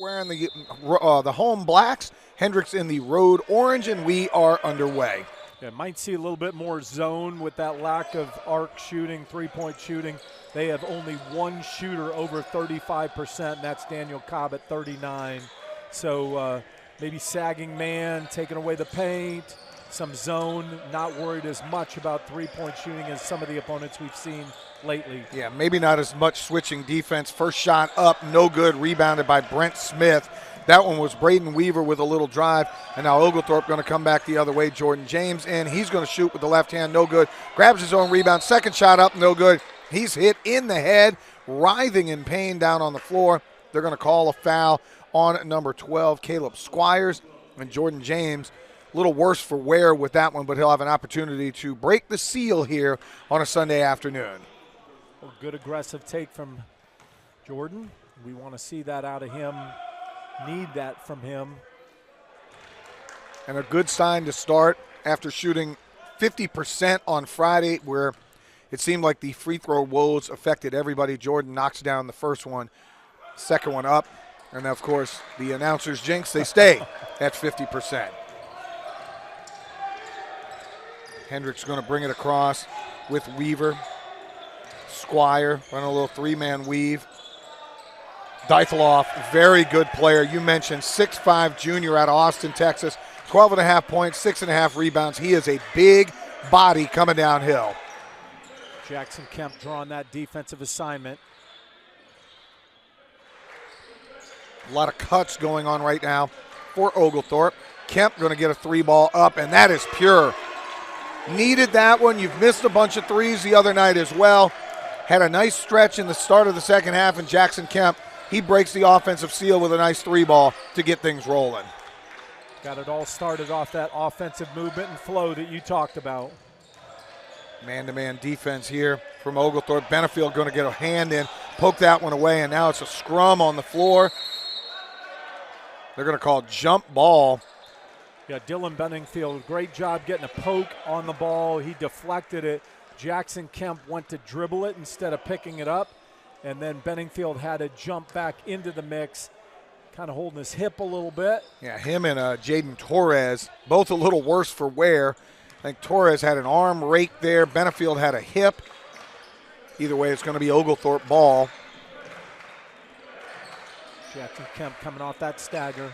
wearing the home blacks, Hendrix in the road orange, and we are underway. Yeah, might see a little bit more zone with that lack of arc shooting, three-point shooting. They have only one shooter over 35%, and that's Daniel Cobb at 39. So maybe sagging man, taking away the paint, some zone, not worried as much about three-point shooting as some of the opponents we've seen lately. Yeah, maybe not as much switching defense. First shot up, no good, rebounded by Brent Smith. That one was Braden Weaver with a little drive, and now Oglethorpe going to come back the other way. Jordan James in. He's going to shoot with the left hand, no good. Grabs his own rebound. Second shot up, no good. He's hit in the head, writhing in pain down on the floor. They're going to call a foul on number 12, Caleb Squires. And Jordan James, a little worse for wear with that one, but he'll have an opportunity to break the seal here on a Sunday afternoon. A good aggressive take from Jordan. We want to see that out of him. Need that from him. And a good sign to start after shooting 50% on Friday, where it seemed like the free throw woes affected everybody. Jordan knocks down the first one, second one up, and of course the announcers jinx, they stay at 50%. Hendrix going to bring it across with Weaver. Squire running a little three-man weave. Deithelhoff, very good player. You mentioned 6'5" junior out of Austin, Texas. 12.5 points, 6.5 rebounds. He is a big body coming downhill. Jackson Kemp drawing that defensive assignment. A lot of cuts going on right now for Oglethorpe. Kemp going to get a three ball up, and that is pure. Needed that one. You've missed a bunch of threes the other night as well. Had a nice stretch in the start of the second half, and Jackson Kemp, he breaks the offensive seal with a nice three ball to get things rolling. Got it all started off that offensive movement and flow that you talked about. Man-to-man defense here from Oglethorpe. Benefield going to get a hand in, poke that one away, and now it's a scrum on the floor. They're going to call jump ball. Yeah, Dylan Benningfield, great job getting a poke on the ball. He deflected it. Jackson Kemp went to dribble it instead of picking it up, and then Benningfield had to jump back into the mix, kind of holding his hip a little bit. Yeah, him and Jaden Torres, both a little worse for wear. I think Torres had an arm rake there. Benefield had a hip. Either way, it's going to be Oglethorpe ball. Jackson Kemp coming off that stagger.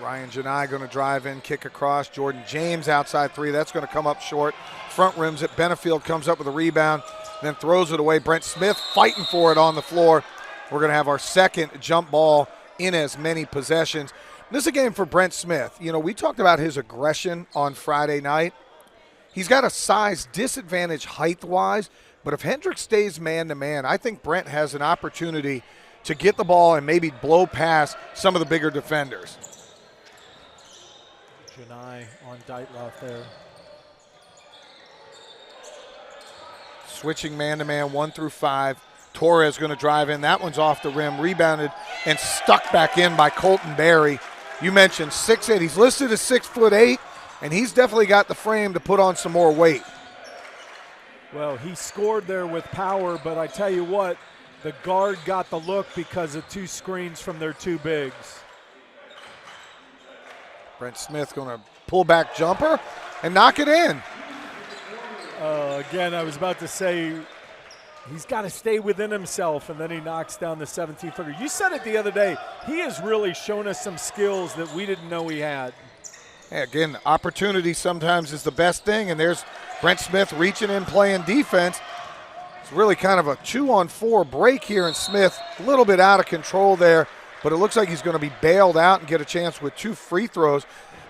Ryan Janai going to drive in, kick across. Jordan James outside three. That's going to come up short. Front rims it. Benefield comes up with a rebound, then throws it away. Brent Smith fighting for it on the floor. We're going to have our second jump ball in as many possessions. This is a game for Brent Smith. You know, we talked about his aggression on Friday night. He's got a size disadvantage height-wise, but if Hendrix stays man-to-man, I think Brent has an opportunity to get the ball and maybe blow past some of the bigger defenders. Janai on Deitloff there. Switching man-to-man 1 through 5. Torres going to drive in. That one's off the rim, rebounded and stuck back in by Colton Berry. You mentioned 6'8". He's listed as 6'8", and he's definitely got the frame to put on some more weight. Well, he scored there with power, but I tell you what, the guard got the look because of two screens from their two bigs. Brent Smith going to pull back jumper and knock it in. Again, I was about to say, he's got to stay within himself, and then he knocks down the 17th footer. You said it the other day. He has really shown us some skills that we didn't know he had. Yeah, again, opportunity sometimes is the best thing, and there's Brent Smith reaching in, playing defense. It's really kind of a 2-on-4 break here, and Smith a little bit out of control there, but it looks like he's going to be bailed out and get a chance with 2 free throws.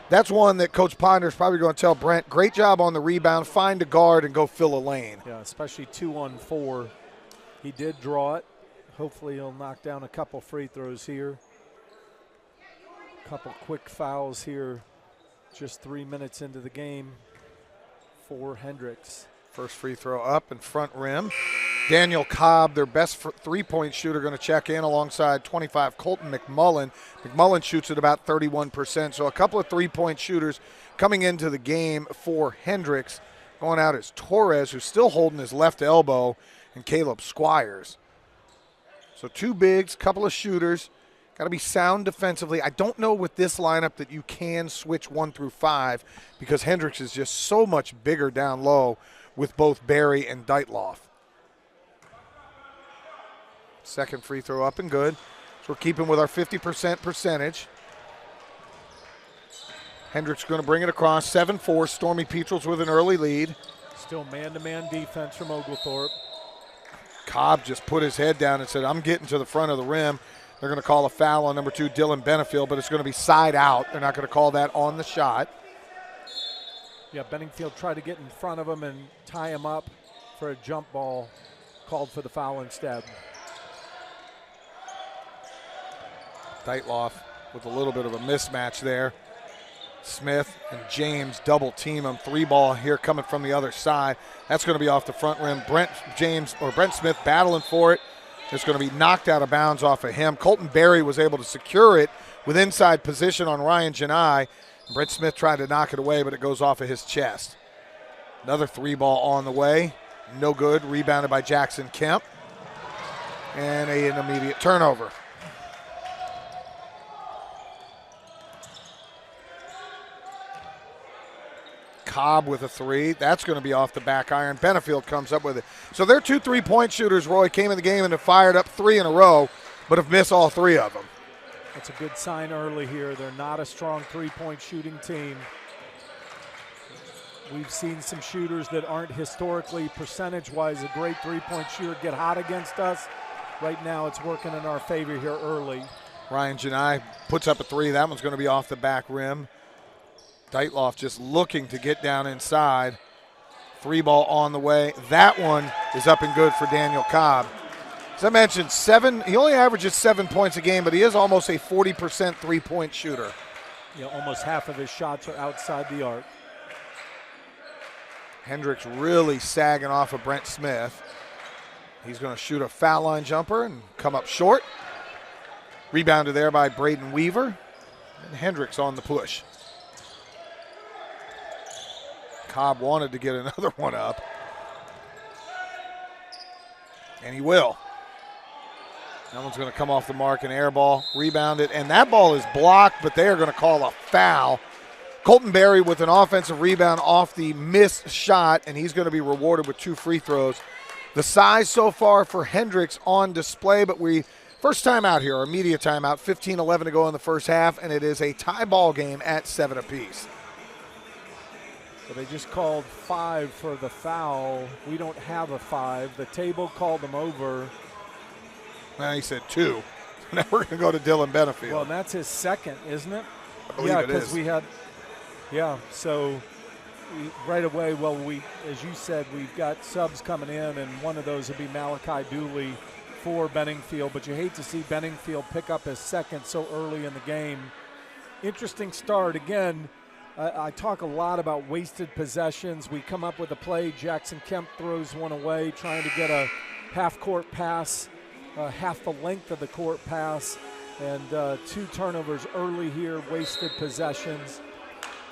That's one that Coach Ponder is probably going to tell Brent, great job on the rebound, find a guard and go fill a lane. Yeah, especially 2-on-4. He did draw it. Hopefully he'll knock down a couple free throws here. A couple quick fouls here, just 3 minutes into the game for Hendrix. First free throw up and front rim. Daniel Cobb, their best three-point shooter, going to check in alongside 25 Colton McMullen. McMullen shoots at about 31%, so a couple of three-point shooters coming into the game for Hendrix. Going out is Torres, who's still holding his left elbow, and Caleb Squires. So 2 bigs, couple of shooters. Got to be sound defensively. I don't know with this lineup that you can switch 1 through 5 because Hendrix is just so much bigger down low with both Barry and Dietloff. Second free throw up and good. So we're keeping with our 50% percentage. Hendrix going to bring it across. 7-4. Stormy Petrels with an early lead. Still man-to-man defense from Oglethorpe. Cobb just put his head down and said, I'm getting to the front of the rim. They're going to call a foul on number 2, Dylan Benefield, but it's going to be side out. They're not going to call that on the shot. Yeah, Benningfield tried to get in front of him and tie him up for a jump ball. Called for the foul instead. Dietloff with a little bit of a mismatch there. Smith and James double team him. 3-ball here coming from the other side. That's going to be off the front rim. Brent Smith battling for it. It's going to be knocked out of bounds off of him. Colton Berry was able to secure it with inside position on Ryan Janai. Brent Smith tried to knock it away, but it goes off of his chest. Another 3-ball on the way. No good. Rebounded by Jackson Kemp. And an immediate turnover. Cobb with a 3. That's going to be off the back iron. Benefield comes up with it. So their 2 3-point shooters, Roy, came in the game and have fired up 3 in a row, but have missed all 3 of them. That's a good sign early here. They're not a strong 3-point shooting team. We've seen some shooters that aren't historically percentage-wise a great 3-point shooter get hot against us. Right now it's working in our favor here early. Ryan Janai puts up a 3. That one's going to be off the back rim. Dietloff just looking to get down inside. 3-ball on the way. That one is up and good for Daniel Cobb. As I mentioned, he only averages 7 points a game, but he is almost a 40% 3-point shooter. Yeah, almost half of his shots are outside the arc. Hendrix really sagging off of Brent Smith. He's going to shoot a foul line jumper and come up short. Rebounded there by Braden Weaver. And Hendrix on the push. Cobb wanted to get another one up. And he will. That one's going to come off the mark, and air ball, rebounded. And that ball is blocked, but they are going to call a foul. Colton Berry with an offensive rebound off the missed shot, and he's going to be rewarded with 2 free throws. The size so far for Hendrix on display, but first time out here, our media timeout, 15-11 to go in the first half, and it is a tie ball game at 7 apiece. So they just called 5 for the foul. We don't have a 5. The table called them over. Now he said 2. Now we're going to go to Dylan Benefield. Well, and that's his second, isn't it? I believe it is. We had, so right away, as you said, we've got subs coming in, and one of those would be Malachi Dooley for Benningfield, but you hate to see Benningfield pick up his second so early in the game. Interesting start. Again, I talk a lot about wasted possessions. We come up with a play. Jackson Kemp throws one away, trying to get a half-court pass, half the length of the court pass, and 2 turnovers early here, wasted possessions.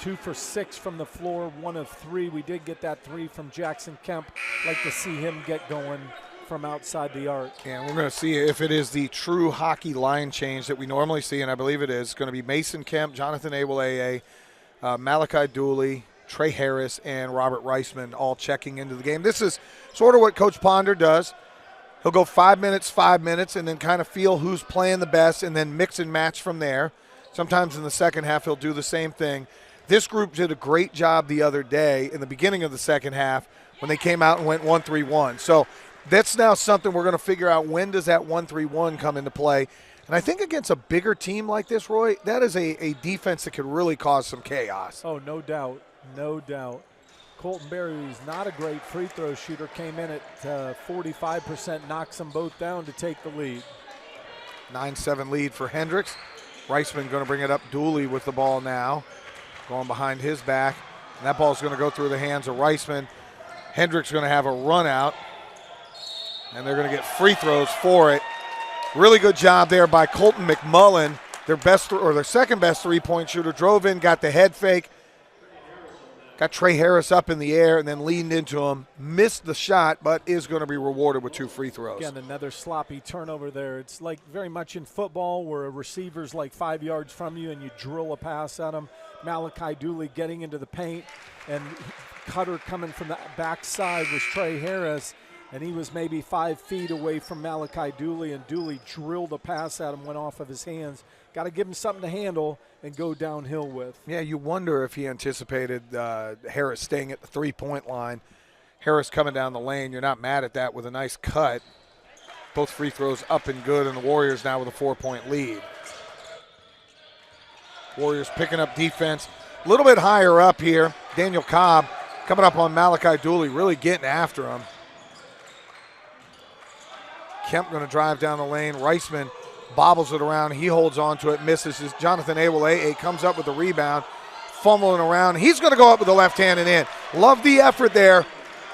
2 for 6 from the floor, 1 of 3. We did get that 3 from Jackson Kemp. Like to see him get going from outside the arc. And we're going to see if it is the true hockey line change that we normally see, and I believe it is. It's going to be Mason Kemp, Jonathan Abel-AA, Malachi Dooley, Trey Harris, and Robert Reisman all checking into the game. This is sort of what Coach Ponder does. He'll go 5 minutes, and then kind of feel who's playing the best and then mix and match from there. Sometimes in the second half he'll do the same thing. This group did a great job the other day in the beginning of the second half when they came out and went 1-3-1. So that's now something we're going to figure out, when does that 1-3-1 come into play. And I think against a bigger team like this, Roy, that is a defense that could really cause some chaos. Oh, no doubt. No doubt. Colton Berry, who's not a great free throw shooter, came in at 45%, knocks them both down to take the lead. 9-7 lead for Hendrix. Reisman going to bring it up. Dooley with the ball now, going behind his back. And that ball is going to go through the hands of Reisman. Hendrix going to have a run out, and they're going to get free throws for it. Really good job there by Colton McMullen, their second best 3-point shooter. Drove in, got the head fake, got Trey Harris up in the air and then leaned into him, missed the shot, but is going to be rewarded with 2 free throws. Again, another sloppy turnover there. It's like very much in football where a receiver's like 5 yards from you and you drill a pass at him. Malachi Dooley getting into the paint, and cutter coming from the backside was Trey Harris, and he was maybe 5 feet away from Malachi Dooley, and Dooley drilled a pass at him, went off of his hands. Got to give him something to handle and go downhill with. Yeah, you wonder if he anticipated Harris staying at the three-point line. Harris coming down the lane, you're not mad at that with a nice cut. Both free throws up and good, and the Warriors now with a 4-point lead. Warriors picking up defense a little bit higher up here. Daniel Cobb coming up on Malachi Dooley, really getting after him. Kemp going to drive down the lane. Reisman bobbles it around. He holds on to it, misses. Jonathan Awoleye comes up with the rebound, fumbling around. He's going to go up with the left hand and in. Love the effort there.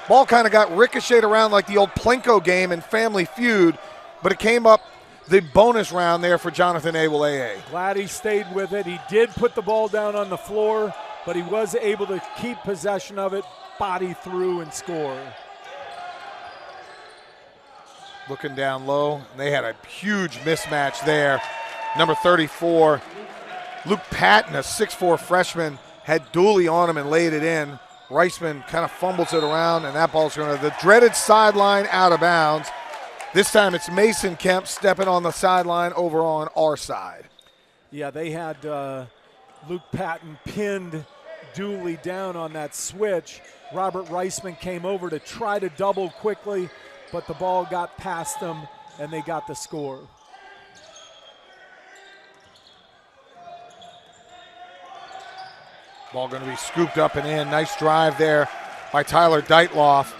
Ball kind of got ricocheted around like the old Plinko game in Family Feud, but it came up the bonus round there for Jonathan Awoleye. Glad he stayed with it. He did put the ball down on the floor, but he was able to keep possession of it, body through, and score. Looking down low, and they had a huge mismatch there. Number 34, Luke Patton, a 6'4 freshman, had Dooley on him and laid it in. Reisman kind of fumbles it around, and that ball's going to the dreaded sideline, out of bounds. This time it's Mason Kemp stepping on the sideline over on our side. Yeah, they had Luke Patton pinned Dooley down on that switch. Robert Reisman came over to try to double quickly, but the ball got past them, and they got the score. Ball going to be scooped up and in. Nice drive there by Tyler Deitloff.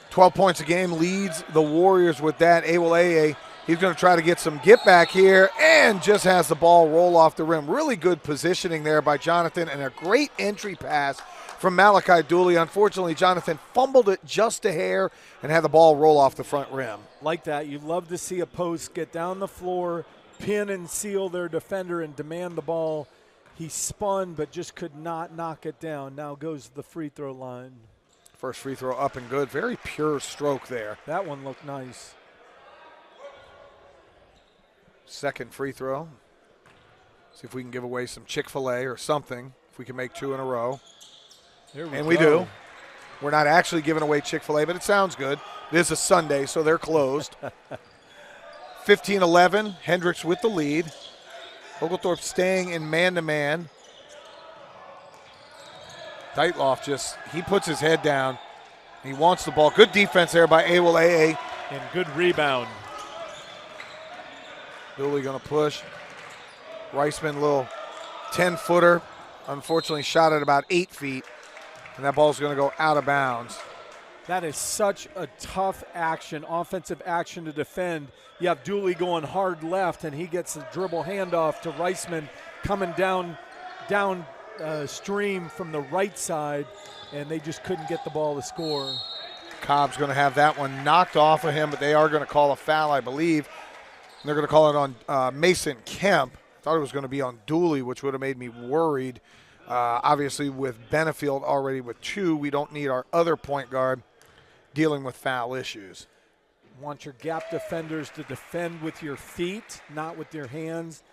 12 points a game, leads the Warriors with that. Awoleye, he's going to try to get some get back here and just has the ball roll off the rim. Really good positioning there by Jonathan, and a great entry pass from Malachi Dooley. Unfortunately, Jonathan fumbled it just a hair and had the ball roll off the front rim. Like that, you love to see a post get down the floor, pin and seal their defender and demand the ball. He spun but just could not knock it down. Now goes to the free throw line. First free throw up and good. Very pure stroke there. That one looked nice. Second free throw. See if we can give away some Chick-fil-A or something, if we can make 2 in a row. And we do. We're not actually giving away Chick-fil-A, but it sounds good. It is a Sunday, so they're closed. 15-11, Hendrix with the lead. Oglethorpe staying in man-to-man. Deitloff he puts his head down. He wants the ball. Good defense there by Awoleye. And good rebound. Dooley going to push. Reisman, little 10-footer. Unfortunately shot at about 8 feet. And that ball's going to go out of bounds. That is such a tough action, offensive action to defend. You have Dooley going hard left, and he gets the dribble handoff to Reisman coming down stream from the right side, and they just couldn't get the ball to score. Cobb's going to have that one knocked off of him, but they are going to call a foul, I believe. And they're going to call it on Mason Kemp. I thought it was going to be on Dooley, which would have made me worried. Obviously, with Benefield already with 2, we don't need our other point guard dealing with foul issues. Want your gap defenders to defend with your feet, not with your hands.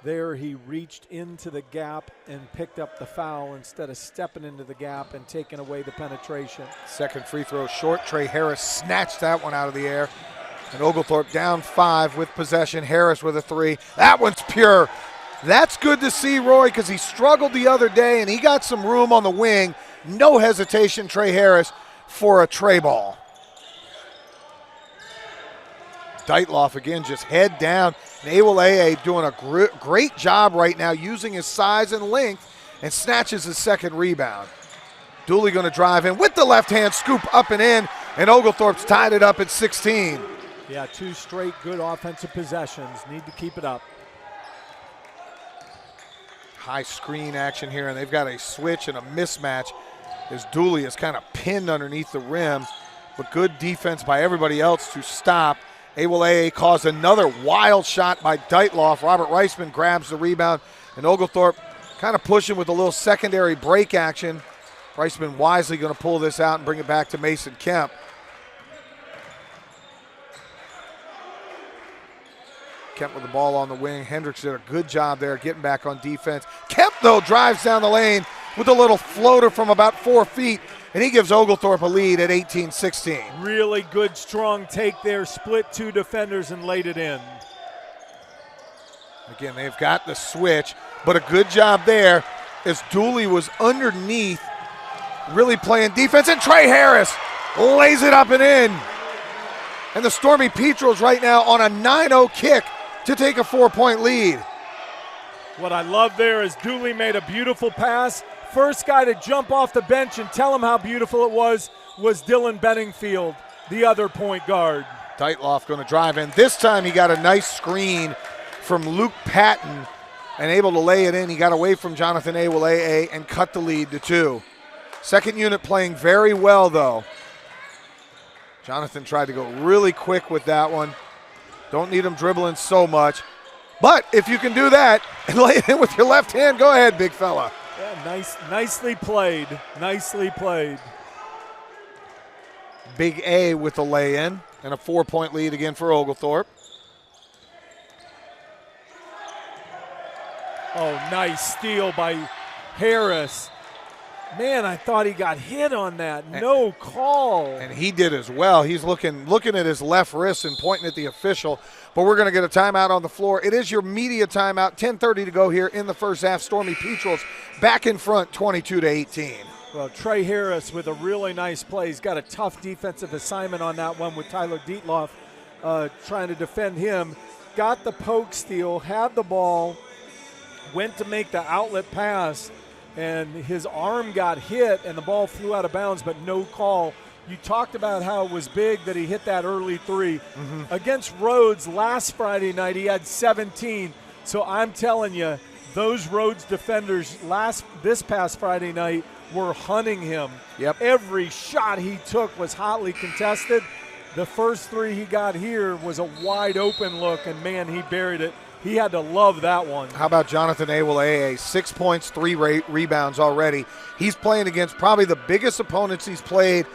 There he reached into the gap and picked up the foul instead of stepping into the gap and taking away the penetration. Second free throw short. Trey Harris snatched that one out of the air. And Oglethorpe down 5 with possession. Harris with a 3. That one's pure. That's good to see, Roy, because he struggled the other day and he got some room on the wing. No hesitation, Trey Harris, for a tray ball. Deitloff again, just head down. And Awoleye doing a great job right now using his size and length, and snatches his second rebound. Dooley going to drive in with the left hand, scoop up and in, and Oglethorpe's tied it up at 16. Yeah, 2 straight good offensive possessions. Need to keep it up. High screen action here, and they've got a switch and a mismatch as Dooley is kind of pinned underneath the rim, but good defense by everybody else to stop. Awoleye caused another wild shot by Deitloff. Robert Reisman grabs the rebound, and Oglethorpe kind of pushing with a little secondary break action. Reisman wisely going to pull this out and bring it back to Mason Kemp. Kemp with the ball on the wing. Hendrix did a good job there getting back on defense. Kemp, though, drives down the lane with a little floater from about 4 feet, and he gives Oglethorpe a lead at 18-16. Really good, strong take there. Split 2 defenders and laid it in. Again, they've got the switch, but a good job there as Dooley was underneath, really playing defense, and Trey Harris lays it up and in. And the Stormy Petrels right now on a 9-0 kick to take a 4-point lead. What I love there is Dooley made a beautiful pass. First guy to jump off the bench and tell him how beautiful it was Dylan Benningfield, the other point guard. Deitloff going to drive in. This time he got a nice screen from Luke Patton and able to lay it in. He got away from Jonathan Awoleye and cut the lead to 2. Second unit playing very well, though. Jonathan tried to go really quick with that one. Don't need him dribbling so much. But if you can do that and lay it in with your left hand, go ahead, big fella. Yeah, nicely played. Nicely played. Big A with the lay-in and a 4-point lead again for Oglethorpe. Oh, nice steal by Harris. Man, I thought he got hit on that. No call. And he did as well. He's looking at his left wrist and pointing at the official. But we're going to get a timeout on the floor. It is your media timeout. 10:30 to go here in the first half. Stormy Petrels back in front, 22-18. Well, Trey Harris with a really nice play. He's got a tough defensive assignment on that one with Tyler Dietloff trying to defend him. Got the poke steal, had the ball, went to make the outlet pass, and his arm got hit and the ball flew out of bounds, but no call. You talked about how it was big that he hit that early 3. Against Rhodes last Friday night, he had 17. So I'm telling you, those Rhodes defenders this past Friday night were hunting him. Yep. Every shot he took was hotly contested. The first 3 he got here was a wide open look, and man, he buried it. He had to love that one. How about Jonathan Awoleye? 6 points, 3 rebounds already. He's playing against probably the biggest opponents he's played.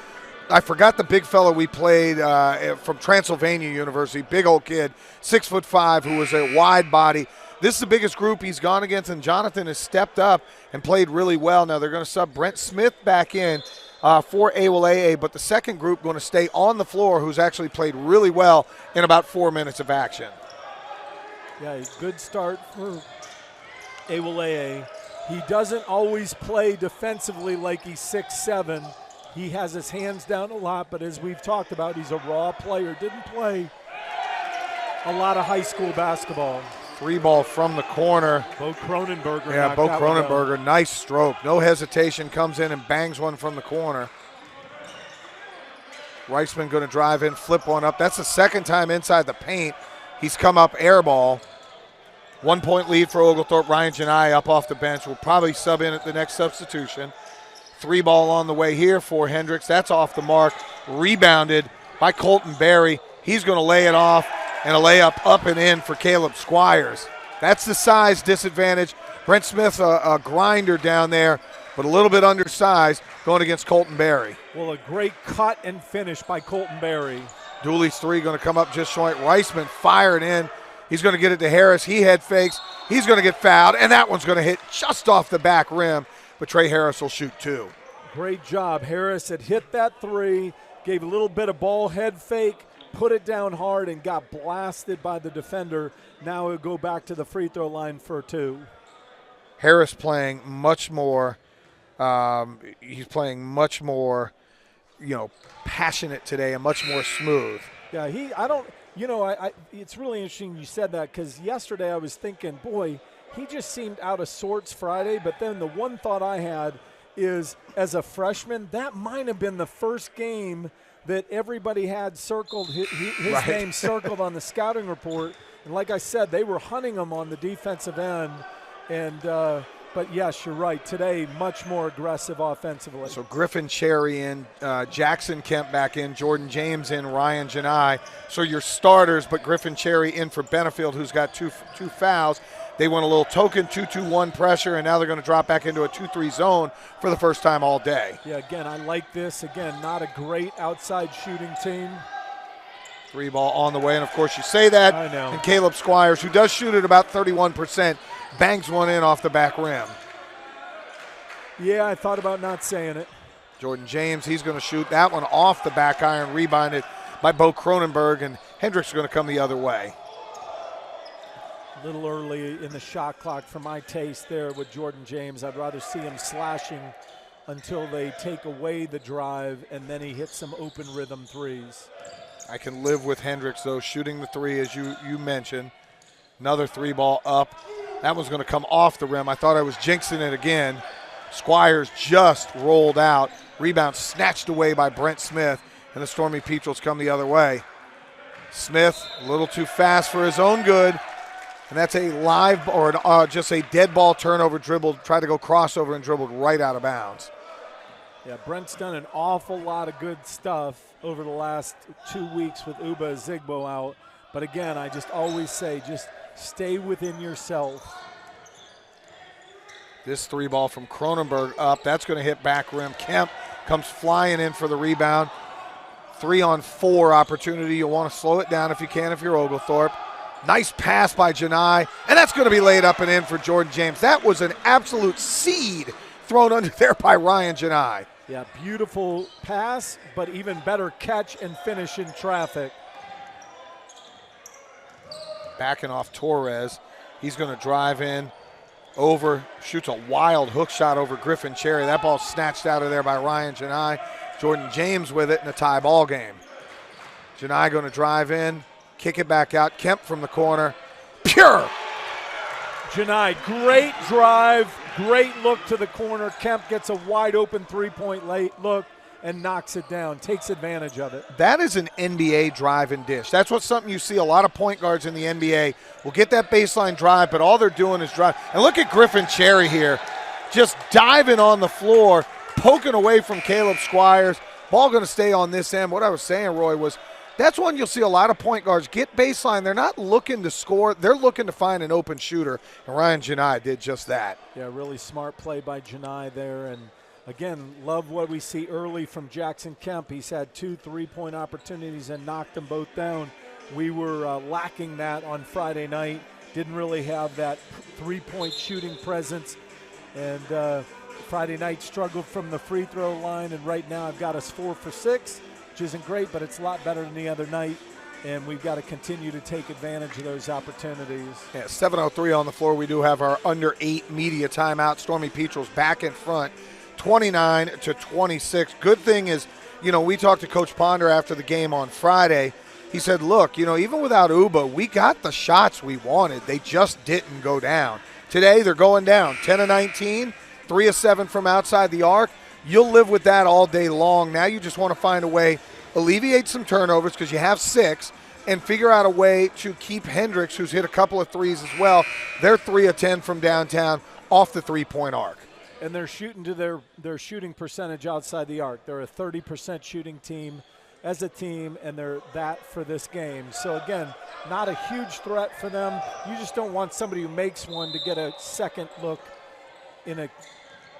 I forgot the big fellow we played from Transylvania University, big old kid, 6'5", who was a wide body. This is the biggest group he's gone against, and Jonathan has stepped up and played really well. Now they're going to sub Brent Smith back in for Awoleye, but the second group going to stay on the floor, who's actually played really well in about 4 minutes of action. Yeah, good start for Awoleye. He doesn't always play defensively like he's 6'7". He has his hands down a lot, but as we've talked about, he's a raw player. Didn't play a lot of high school basketball. 3-ball from the corner. Bo Cronenberger. Yeah, Bo Cronenberger, nice stroke. No hesitation, comes in and bangs one from the corner. Reisman going to drive in, flip one up. That's the second time inside the paint he's come up air ball. 1 point lead for Oglethorpe. Ryan Janai up off the bench. Will probably sub in at the next substitution. 3-ball on the way here for Hendrix. That's off the mark. Rebounded by Colton Berry. He's going to lay it off, and a layup up and in for Caleb Squires. That's the size disadvantage. Brent Smith, a grinder down there, but a little bit undersized, going against Colton Berry. Well, a great cut and finish by Colton Berry. Dooley's 3 going to come up just short. Reisman firing in. He's going to get it to Harris. He head fakes. He's going to get fouled, and that one's going to hit just off the back rim, but Trey Harris will shoot 2. Great job. Harris had hit that 3, gave a little bit of ball head fake, put it down hard, and got blasted by the defender. Now he'll go back to the free throw line for 2. Harris playing much more. He's playing much more, passionate today and much more smooth. Yeah, it's really interesting you said that, because yesterday I was thinking, boy, he just seemed out of sorts Friday. But then the one thought I had is, as a freshman, that might have been the first game that everybody had circled, his right. name circled on the scouting report. And like I said, they were hunting him on the defensive end. And but yes, you're right. Today, much more aggressive offensively. So Griffin Cherry in, Jackson Kemp back in, Jordan James in, Ryan Janai. So your starters, but Griffin Cherry in for Benefield, who's got two fouls. They went a little token 2-2-1 pressure, and now they're going to drop back into a 2-3 zone for the first time all day. Yeah, again, I like this. Again, not a great outside shooting team. 3 ball on the way, and of course you say that. I know. And Caleb Squires, who does shoot at about 31%, bangs one in off the back rim. Yeah, I thought about not saying it. Jordan James, he's going to shoot that one off the back iron, rebounded by Bo Cronenberg, and Hendrix is going to come the other way. A little early in the shot clock for my taste there with Jordan James. I'd rather see him slashing until they take away the drive, and then he hits some open rhythm threes. I can live with Hendrix, though, shooting the 3, as you mentioned. Another 3 ball up. That one's going to come off the rim. I thought I was jinxing it again. Squires just rolled out. Rebound snatched away by Brent Smith, and the Stormy Petrels come the other way. Smith a little too fast for his own good, and that's a live or just a dead ball turnover dribbled, tried to go crossover and dribbled right out of bounds. Yeah, Brent's done an awful lot of good stuff over the last 2 weeks with Uba Zigbo out. But again, I just always say, just stay within yourself. This 3 ball from Cronenberg up. That's going to hit back rim. Kemp comes flying in for the rebound. 3-on-4 opportunity. You'll want to slow it down if you can if you're Oglethorpe. Nice pass by Janai, and that's going to be laid up and in for Jordan James. That was an absolute seed thrown under there by Ryan Janai. Yeah, beautiful pass, but even better catch and finish in traffic. Backing off Torres. He's going to drive in, over, shoots a wild hook shot over Griffin Cherry. That ball snatched out of there by Ryan Janai. Jordan James with it in a tie ball game. Janai going to drive in, kick it back out. Kemp from the corner. Pure! Janai, great drive, great look to the corner. Kemp gets a wide open three-point look and knocks it down, takes advantage of it. That is an NBA drive and dish. That's what something you see a lot of point guards in the NBA will get that baseline drive, but all they're doing is drive. And look at Griffin Cherry here, just diving on the floor, poking away from Caleb Squires. Ball going to stay on this end. What I was saying, Roy, was that's one you'll see a lot of point guards get baseline. They're not looking to score. They're looking to find an open shooter, and Ryan Janai did just that. Yeah, really smart play by Janai there. And, again, love what we see early from Jackson Kemp. He's had 2 3-point opportunities and knocked them both down. We were lacking that on Friday night. Didn't really have that 3-point shooting presence. And Friday night struggled from the free throw line, and right now I've got us 4 for 6. Which isn't great, but it's a lot better than the other night, and we've got to continue to take advantage of those opportunities. Yeah, 7:03 on the floor. We do have our under 8 media timeout. Stormy Petrels back in front, 29-26. Good thing is, we talked to Coach Ponder after the game on Friday. He said, look, even without Uba, we got the shots we wanted. They just didn't go down. Today they're going down, 10 of 19, 3 of 7 from outside the arc. You'll live with that all day long. Now you just want to find a way, alleviate some turnovers because you have 6, and figure out a way to keep Hendrix, who's hit a couple of threes as well. They're 3 of 10 from downtown off the 3-point arc. And they're shooting to their shooting percentage outside the arc. They're a 30% shooting team as a team, and they're that for this game. So, again, not a huge threat for them. You just don't want somebody who makes one to get a second look in a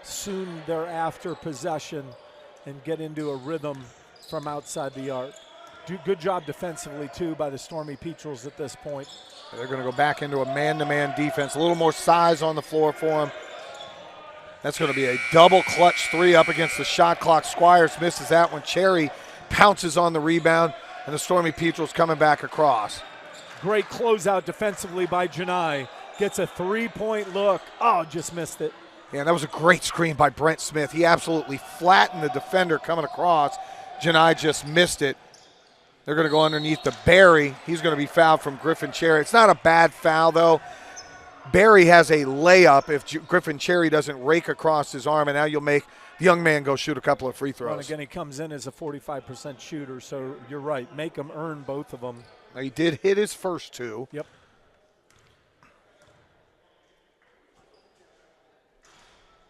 soon thereafter possession and get into a rhythm from outside the arc. Good job defensively, too, by the Stormy Petrels at this point. They're going to go back into a man-to-man defense. A little more size on the floor for them. That's going to be a double clutch 3 up against the shot clock. Squires misses that one. Cherry pounces on the rebound, and the Stormy Petrels coming back across. Great closeout defensively by Janai. Gets a 3-point look. Oh, just missed it. Yeah, that was a great screen by Brent Smith. He absolutely flattened the defender coming across. Janai just missed it. They're going to go underneath to Barry. He's going to be fouled from Griffin Cherry. It's not a bad foul, though. Barry has a layup if Griffin Cherry doesn't rake across his arm, and now you'll make the young man go shoot a couple of free throws. Well, again, he comes in as a 45% shooter, so you're right. Make him earn both of them. Now, he did hit his first 2. Yep.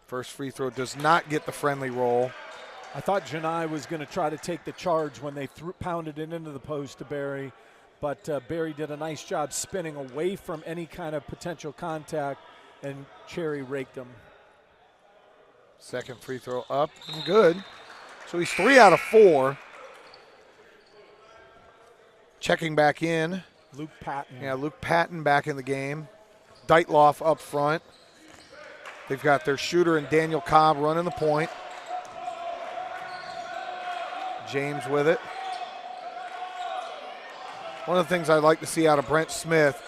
First free throw does not get the friendly roll. I thought Janai was going to try to take the charge when they pounded it into the post to Barry, but Barry did a nice job spinning away from any kind of potential contact, and Cherry raked him. Second free throw up and good. So he's 3 out of 4. Checking back in. Luke Patton. Yeah, Luke Patton back in the game. Deitloff up front. They've got their shooter and Daniel Cobb running the point. James with it. One of the things I'd like to see out of Brent Smith,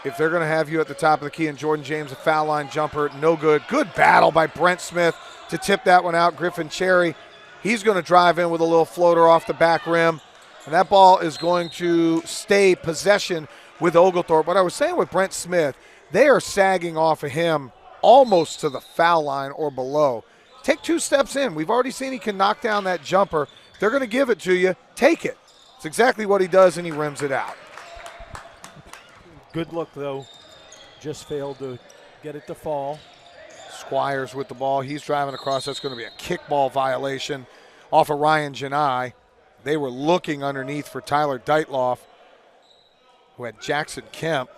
if they're going to have you at the top of the key and Jordan James, a foul line jumper, no good. Good battle by Brent Smith to tip that one out. Griffin Cherry, he's going to drive in with a little floater off the back rim. And that ball is going to stay possession with Oglethorpe. What I was saying with Brent Smith, they are sagging off of him almost to the foul line or below. Take 2 steps in. We've already seen he can knock down that jumper. They're going to give it to you. Take it. It's exactly what he does, and he rims it out. Good look, though. Just failed to get it to fall. Squires with the ball. He's driving across. That's going to be a kickball violation off of Ryan Janai. They were looking underneath for Tyler Deitloff, who had Jackson Kemp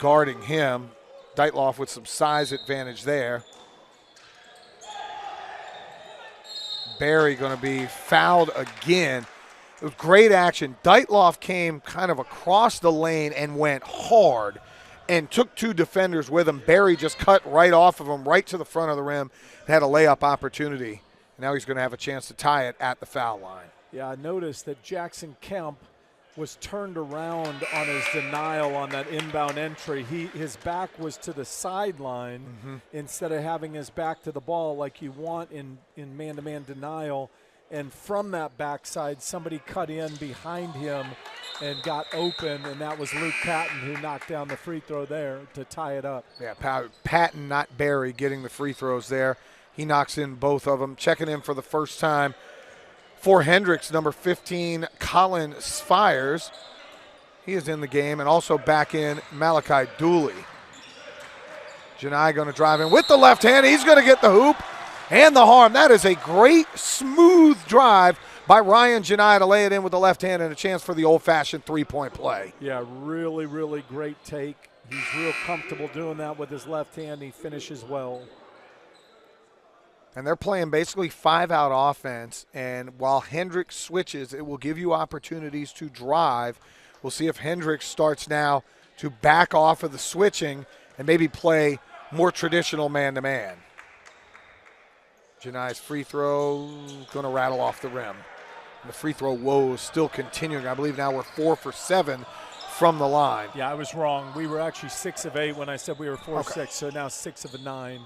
guarding him. Deitloff with some size advantage there. Barry going to be fouled again. It was great action. Deitloff came kind of across the lane and went hard and took 2 defenders with him. Barry just cut right off of him, right to the front of the rim, and had a layup opportunity. Now he's going to have a chance to tie it at the foul line. Yeah, I noticed that Jackson Kemp was turned around on his denial on that inbound entry. His back was to the sideline instead of having his back to the ball like you want in man-to-man denial. And from that backside, somebody cut in behind him and got open, and that was Luke Patton who knocked down the free throw there to tie it up. Yeah, Patton, not Barry, getting the free throws there. He knocks in both of them. Checking in for the first time for Hendrix, number 15, Colin Spires. He is in the game, and also back in Malachi Dooley. Janai going to drive in with the left hand. He's going to get the hoop and the harm. That is a great, smooth drive by Ryan Janai to lay it in with the left hand and a chance for the old-fashioned three-point play. Yeah, really, really great take. He's real comfortable doing that with his left hand. He finishes well. And they're playing basically 5-out offense, and while Hendrix switches, it will give you opportunities to drive. We'll see if Hendrix starts now to back off of the switching and maybe play more traditional man-to-man. Janai's free throw going to rattle off the rim. And the free throw woes still continuing. I believe now we're 4 for 7 from the line. Yeah, I was wrong. We were actually 6 of 8 when I said we were 4 of 6, so now 6 of 9.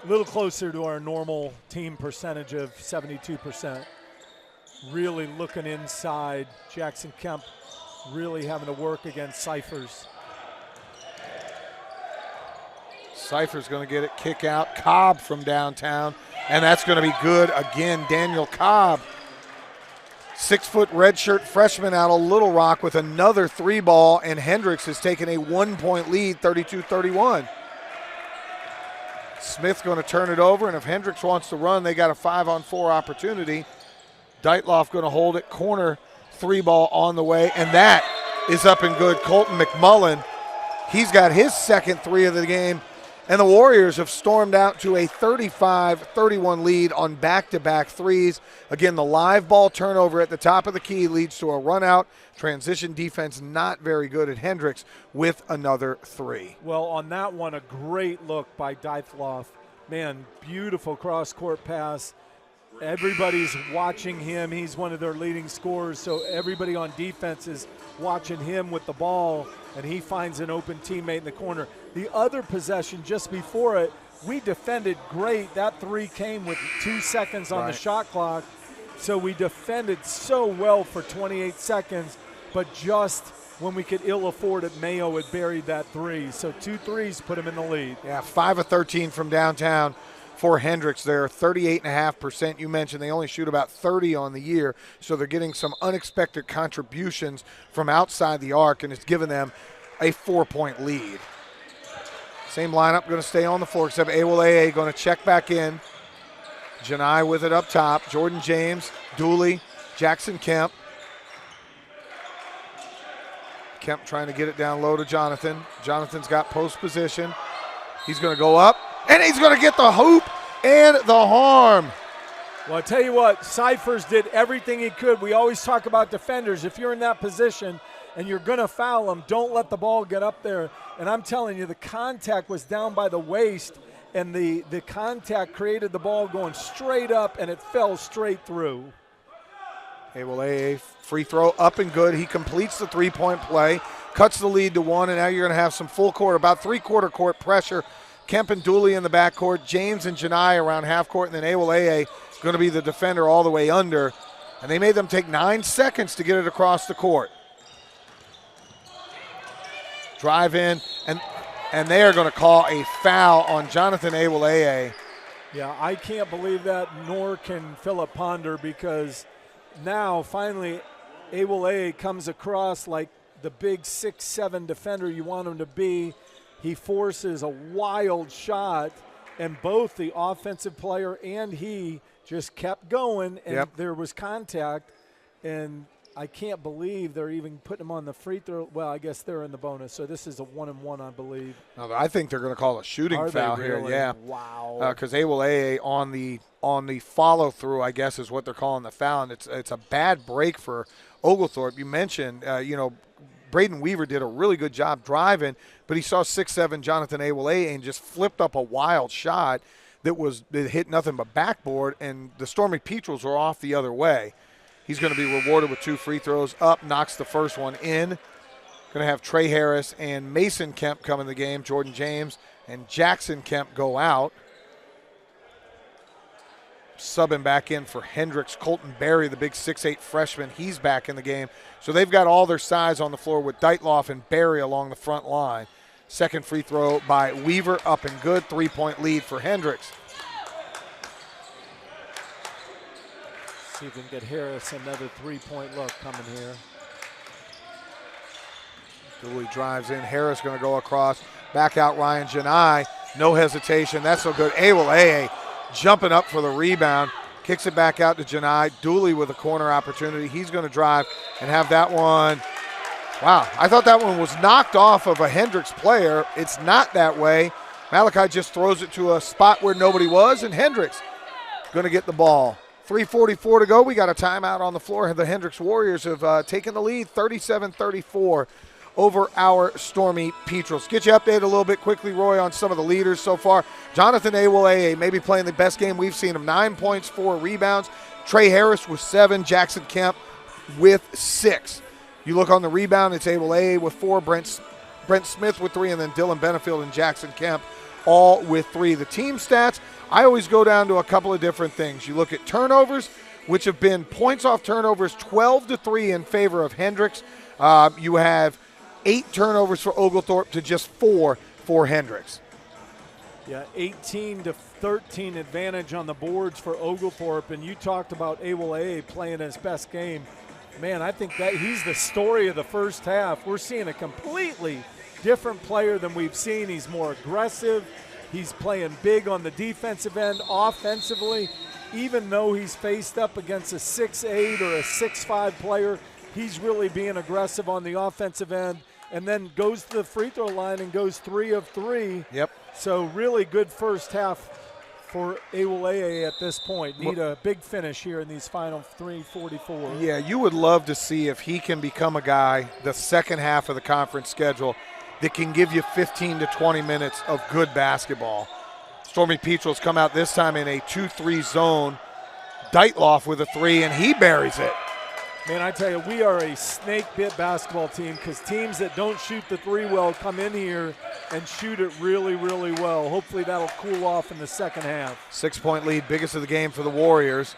A little closer to our normal team percentage of 72%. Really looking inside. Jackson Kemp really having to work against Cyphers. Cypher's going to get it, kick out. Cobb from downtown, and that's going to be good again. Daniel Cobb, 6-foot redshirt freshman out of Little Rock with another 3-ball, and Hendrix has taken a 1-point lead, 32-31. Smith's going to turn it over, and if Hendrix wants to run, they got a 5-on-4 opportunity. Deitloff going to hold it, corner 3-ball on the way, and that is up and good. Colton McMullen, he's got his second 3 of the game, and the Warriors have stormed out to a 35-31 lead on back-to-back threes. Again, the live ball turnover at the top of the key leads to a run-out. Transition defense not very good at Hendrix with another 3. Well, on that one, a great look by Deitloff. Man, beautiful cross-court pass. Everybody's watching him. He's one of their leading scorers, so everybody on defense is watching him with the ball, and he finds an open teammate in the corner. The other possession just before it, we defended great. That 3 came with 2 seconds on the shot clock, so we defended so well for 28 seconds, but just when we could ill afford it, Mayo had buried that 3. So 2 threes put him in the lead. Yeah, 5 of 13 from downtown for Hendrix there, 38.5%. You mentioned they only shoot about 30 on the year, so they're getting some unexpected contributions from outside the arc, and it's given them a 4-point lead. Same lineup going to stay on the floor, except Awoleye going to check back in. Janai with it up top. Jordan James, Dooley, Jackson Kemp. Kemp trying to get it down low to Jonathan. Jonathan's got post position. He's going to go up, and he's going to get the hoop and the harm. Well, I tell you what, Cyphers did everything he could. We always talk about defenders. If you're in that position and you're going to foul them, don't let the ball get up there. And I'm telling you, the contact was down by the waist, and the contact created the ball going straight up, and it fell straight through. A free throw up and good. He completes the three-point play, cuts the lead to 1, and now you're going to have some full court, about three-quarter court pressure. Kemp and Dooley in the backcourt, James and Janai around half court, and then Awoleye going to be the defender all the way under. And they made them take 9 seconds to get it across the court. Drive in, and they are going to call a foul on Jonathan Awoleye. Yeah, I can't believe that, nor can Philip Ponder, because now finally Awoleye comes across like the big 6'7" defender you want him to be. He forces a wild shot, and both the offensive player and he just kept going, and there was contact, and I can't believe they're even putting him on the free throw. Well, I guess they're in the bonus, so this is a 1-and-1, I believe. No, I think they're going to call a shooting foul here. Yeah, wow. Because Awoleye on the follow through, I guess, is what they're calling the foul, and it's a bad break for Oglethorpe. You mentioned, Braden Weaver did a really good job driving, but he saw 6'7" Jonathan Awoleye and just flipped up a wild shot that hit nothing but backboard, and the Stormy Petrels were off the other way. He's going to be rewarded with 2 free throws. Up, knocks the first one in. Going to have Trey Harris and Mason Kemp come in the game. Jordan James and Jackson Kemp go out. Subbing back in for Hendrix, Colton Berry, the big 6'8" freshman. He's back in the game. So they've got all their size on the floor with Deitloff and Berry along the front line. Second free throw by Weaver, up and good. 3-point lead for Hendrix. See if we can get Harris another 3-point look coming here. Dooley drives in. Harris going to go across. Back out Ryan Janai. No hesitation. That's so good. Awoleye jumping up for the rebound. Kicks it back out to Janai. Dooley with a corner opportunity. He's going to drive and have that one. Wow, I thought that one was knocked off of a Hendrix player. It's not that way. Malachi just throws it to a spot where nobody was, and Hendrix going to get the ball. 3:44 to go. We got a timeout on the floor. The Hendrix Warriors have taken the lead 37-34 over our Stormy Petrels. Get you updated a little bit quickly, Roy, on some of the leaders so far. Jonathan Awoleye maybe playing the best game we've seen him. 9 points, 4 rebounds. Trey Harris with 7. Jackson Kemp with 6. You look on the rebound, it's Awoleye with 4. Brent Smith with 3, and then Dylan Benefield and Jackson Kemp all with 3. The team stats, I always go down to a couple of different things. You look at turnovers, which have been points off turnovers 12-3 in favor of Hendrix. You have 8 turnovers for Oglethorpe to just 4 for Hendrix. Yeah, 18-13 advantage on the boards for Oglethorpe, and you talked about Awoleye playing his best game. Man, I think that he's the story of the first half. We're seeing a completely different player than we've seen. He's more aggressive. He's playing big on the defensive end. Offensively, even though he's faced up against a 6'8" or a 6'5" player, he's really being aggressive on the offensive end, and then goes to the free throw line and goes 3 of 3. Yep. So really good first half for Awoleye at this point. Need a big finish here in these final 3:44. Yeah, you would love to see if he can become a guy the second half of the conference schedule that can give you 15 to 20 minutes of good basketball. Stormy Petrels come out this time in a 2-3 zone. Deitloff with a 3, and he buries it. Man, I tell you, we are a snake-bit basketball team, because teams that don't shoot the 3 well come in here and shoot it really, really well. Hopefully that'll cool off in the second half. 6-point lead, biggest of the game for the Warriors.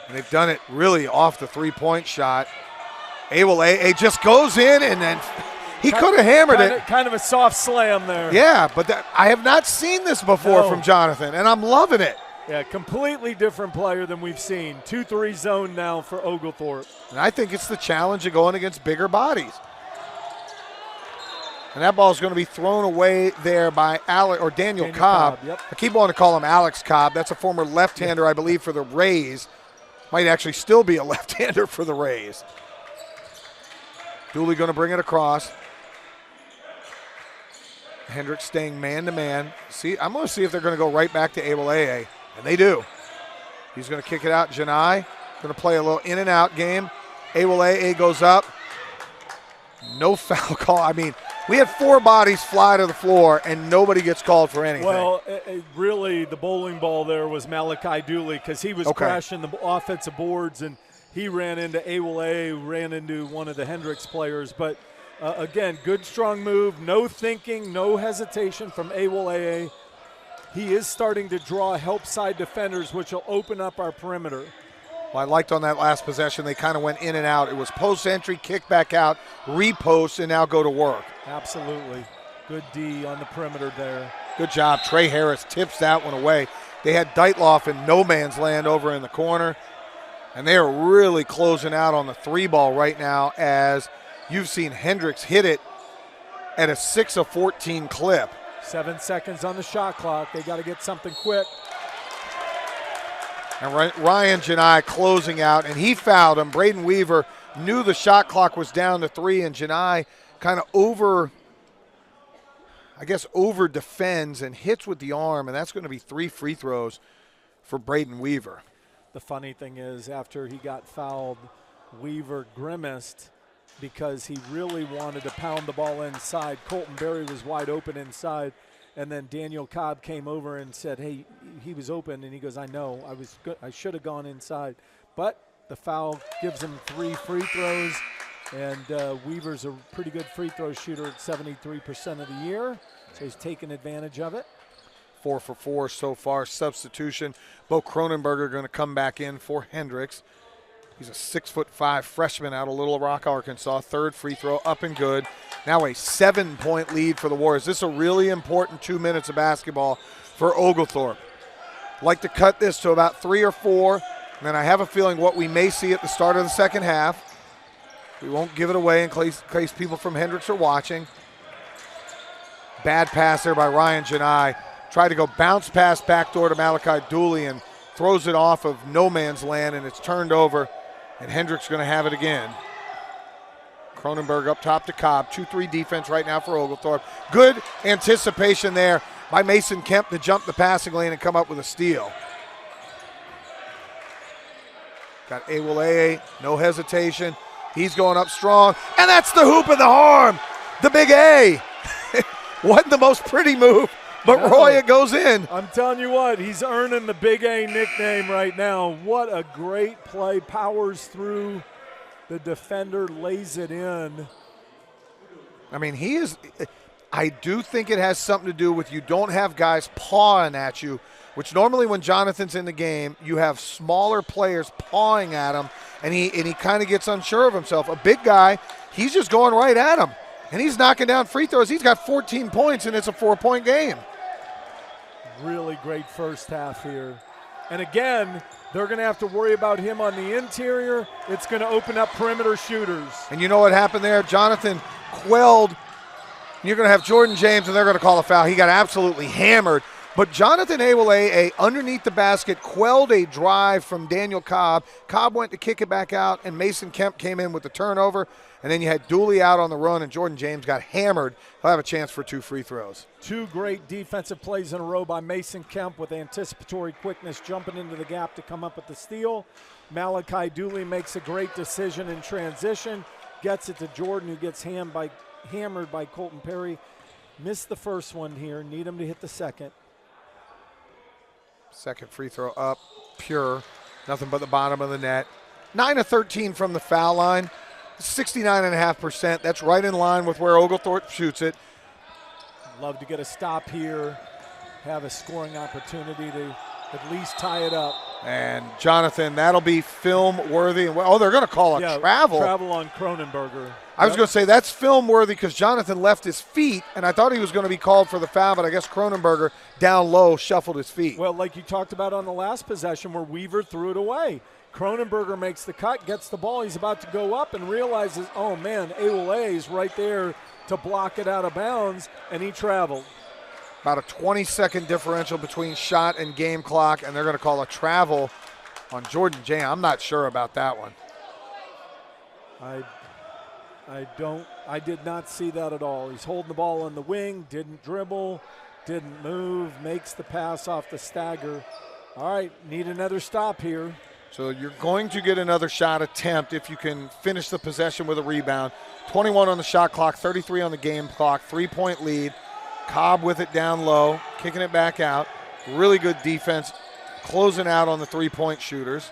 And they've done it really off the 3-point shot. Awoleye just goes in, and then he could have hammered it. Kind of a soft slam there. Yeah, but I have not seen this before from Jonathan, and I'm loving it. Yeah, completely different player than we've seen. 2-3 zone now for Oglethorpe. And I think it's the challenge of going against bigger bodies. And that ball is going to be thrown away there by Daniel Cobb. Yep. I keep wanting to call him Alex Cobb. That's a former left-hander, I believe, for the Rays. Might actually still be a left-hander for the Rays. Dooley going to bring it across. Hendrix staying man-to-man. See, I'm going to see if they're going to go right back to Awoleye, and they do. He's going to kick it out. Janai going to play a little in and out game. Awoleye goes up. No foul call. I mean, we had 4 bodies fly to the floor, and nobody gets called for anything. Well, really, the bowling ball there was Malachi Dooley because he was crashing the offensive boards, and he ran into Awoleye, ran into one of the Hendrix players. But, again, good, strong move. No thinking, no hesitation from Awoleye. He is starting to draw help side defenders, which will open up our perimeter. Well, I liked on that last possession, they kind of went in and out. It was post entry, kick back out, repost, and now go to work. Absolutely. Good D on the perimeter there. Good job. Trey Harris tips that one away. They had Deitloff in no man's land over in the corner, and they are really closing out on the 3 ball right now as you've seen Hendrix hit it at a 6 of 14 clip. 7 seconds on the shot clock. They got to get something quick. And Ryan Janai closing out, and he fouled him. Braden Weaver knew the shot clock was down to 3, and Janai kind of over defends and hits with the arm, and that's going to be 3 free throws for Braden Weaver. The funny thing is, after he got fouled, Weaver grimaced because he really wanted to pound the ball inside. Colton Berry was wide open inside. And then Daniel Cobb came over and said, hey, he was open. And he goes, I know, I should have gone inside. But the foul gives him 3 free throws. And Weaver's a pretty good free throw shooter at 73% of the year. So he's taken advantage of it. 4 for 4 so far. Substitution. Bo Cronenberger going to come back in for Hendrix. He's a 6'5" freshman out of Little Rock, Arkansas. 3rd free throw up and good. Now a 7-point lead for the Warriors. This is a really important 2 minutes of basketball for Oglethorpe. Like to cut this to about 3 or 4, and then I have a feeling what we may see at the start of the second half. We won't give it away in case people from Hendrix are watching. Bad pass there by Ryan Janai. Tried to go bounce pass backdoor to Malachi Dooley and throws it off of no man's land, and it's turned over, and Hendrix going to have it again. Cronenberg up top to Cobb. 2-3 defense right now for Oglethorpe. Good anticipation there by Mason Kemp to jump the passing lane and come up with a steal. Got Awoleye, no hesitation. He's going up strong, and that's the hoop of the arm. The big A. Wasn't the most pretty move, but no. Roy, it goes in. I'm telling you what, he's earning the Big A nickname right now. What a great play. Powers through the defender, lays it in. I mean, I do think it has something to do with you don't have guys pawing at you, which normally when Jonathan's in the game, you have smaller players pawing at him, and he kind of gets unsure of himself. A big guy, he's just going right at him, and he's knocking down free throws. He's got 14 points, and it's a 4-point game. Really great first half here. And again, they're going to have to worry about him on the interior. It's going to open up perimeter shooters. And you know what happened there? Jonathan quelled. You're going to have Jordan James, and they're going to call a foul. He got absolutely hammered. But Jonathan Awoleye, underneath the basket, quelled a drive from Daniel Cobb. Cobb went to kick it back out, and Mason Kemp came in with the turnover. And then you had Dooley out on the run, and Jordan James got hammered. He'll have a chance for 2 free throws. 2 great defensive plays in a row by Mason Kemp with anticipatory quickness, jumping into the gap to come up with the steal. Malachi Dooley makes a great decision in transition, gets it to Jordan, who gets hammered by Colton Perry. Missed the first one here. Need him to hit the second. Second free throw up, pure. Nothing but the bottom of the net. 9 of 13 from the foul line. 69.5%. That's right in line with where Oglethorpe shoots it. Love to get a stop here, have a scoring opportunity to at least tie it up. And Jonathan, that'll be film worthy. They're going to call a travel. Travel on Cronenberger. I was going to say that's film worthy because Jonathan left his feet, and I thought he was going to be called for the foul, but I guess Cronenberger down low shuffled his feet. Well, like you talked about on the last possession where Weaver threw it away. Cronenberger makes the cut, gets the ball. He's about to go up and realizes, oh, man, Awoleye is right there to block it out of bounds, and he traveled. About a 20-second differential between shot and game clock, and they're going to call a travel on Jordan James. I'm not sure about that one. I did not see that at all. He's holding the ball on the wing, didn't dribble, didn't move, makes the pass off the stagger. All right, need another stop here. So you're going to get another shot attempt if you can finish the possession with a rebound. 21 on the shot clock, 33 on the game clock, 3-point lead. Cobb with it down low, kicking it back out. Really good defense, closing out on the 3-point shooters.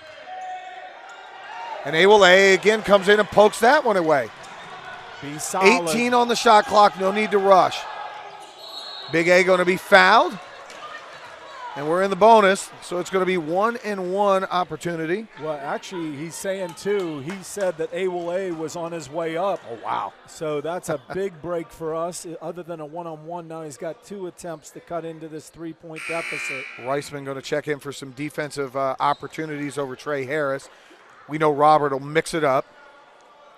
And Awole again comes in and pokes that one away. Be solid. 18 on the shot clock, no need to rush. Big A going to be fouled. And we're in the bonus, so it's going to be 1-and-1 opportunity. Well, actually, he's saying, too, he said that Awole was on his way up. Oh, wow. So that's a big break for us. Other than a one-on-one, now he's got 2 attempts to cut into this 3-point deficit. Reisman going to check in for some defensive opportunities over Trey Harris. We know Robert will mix it up.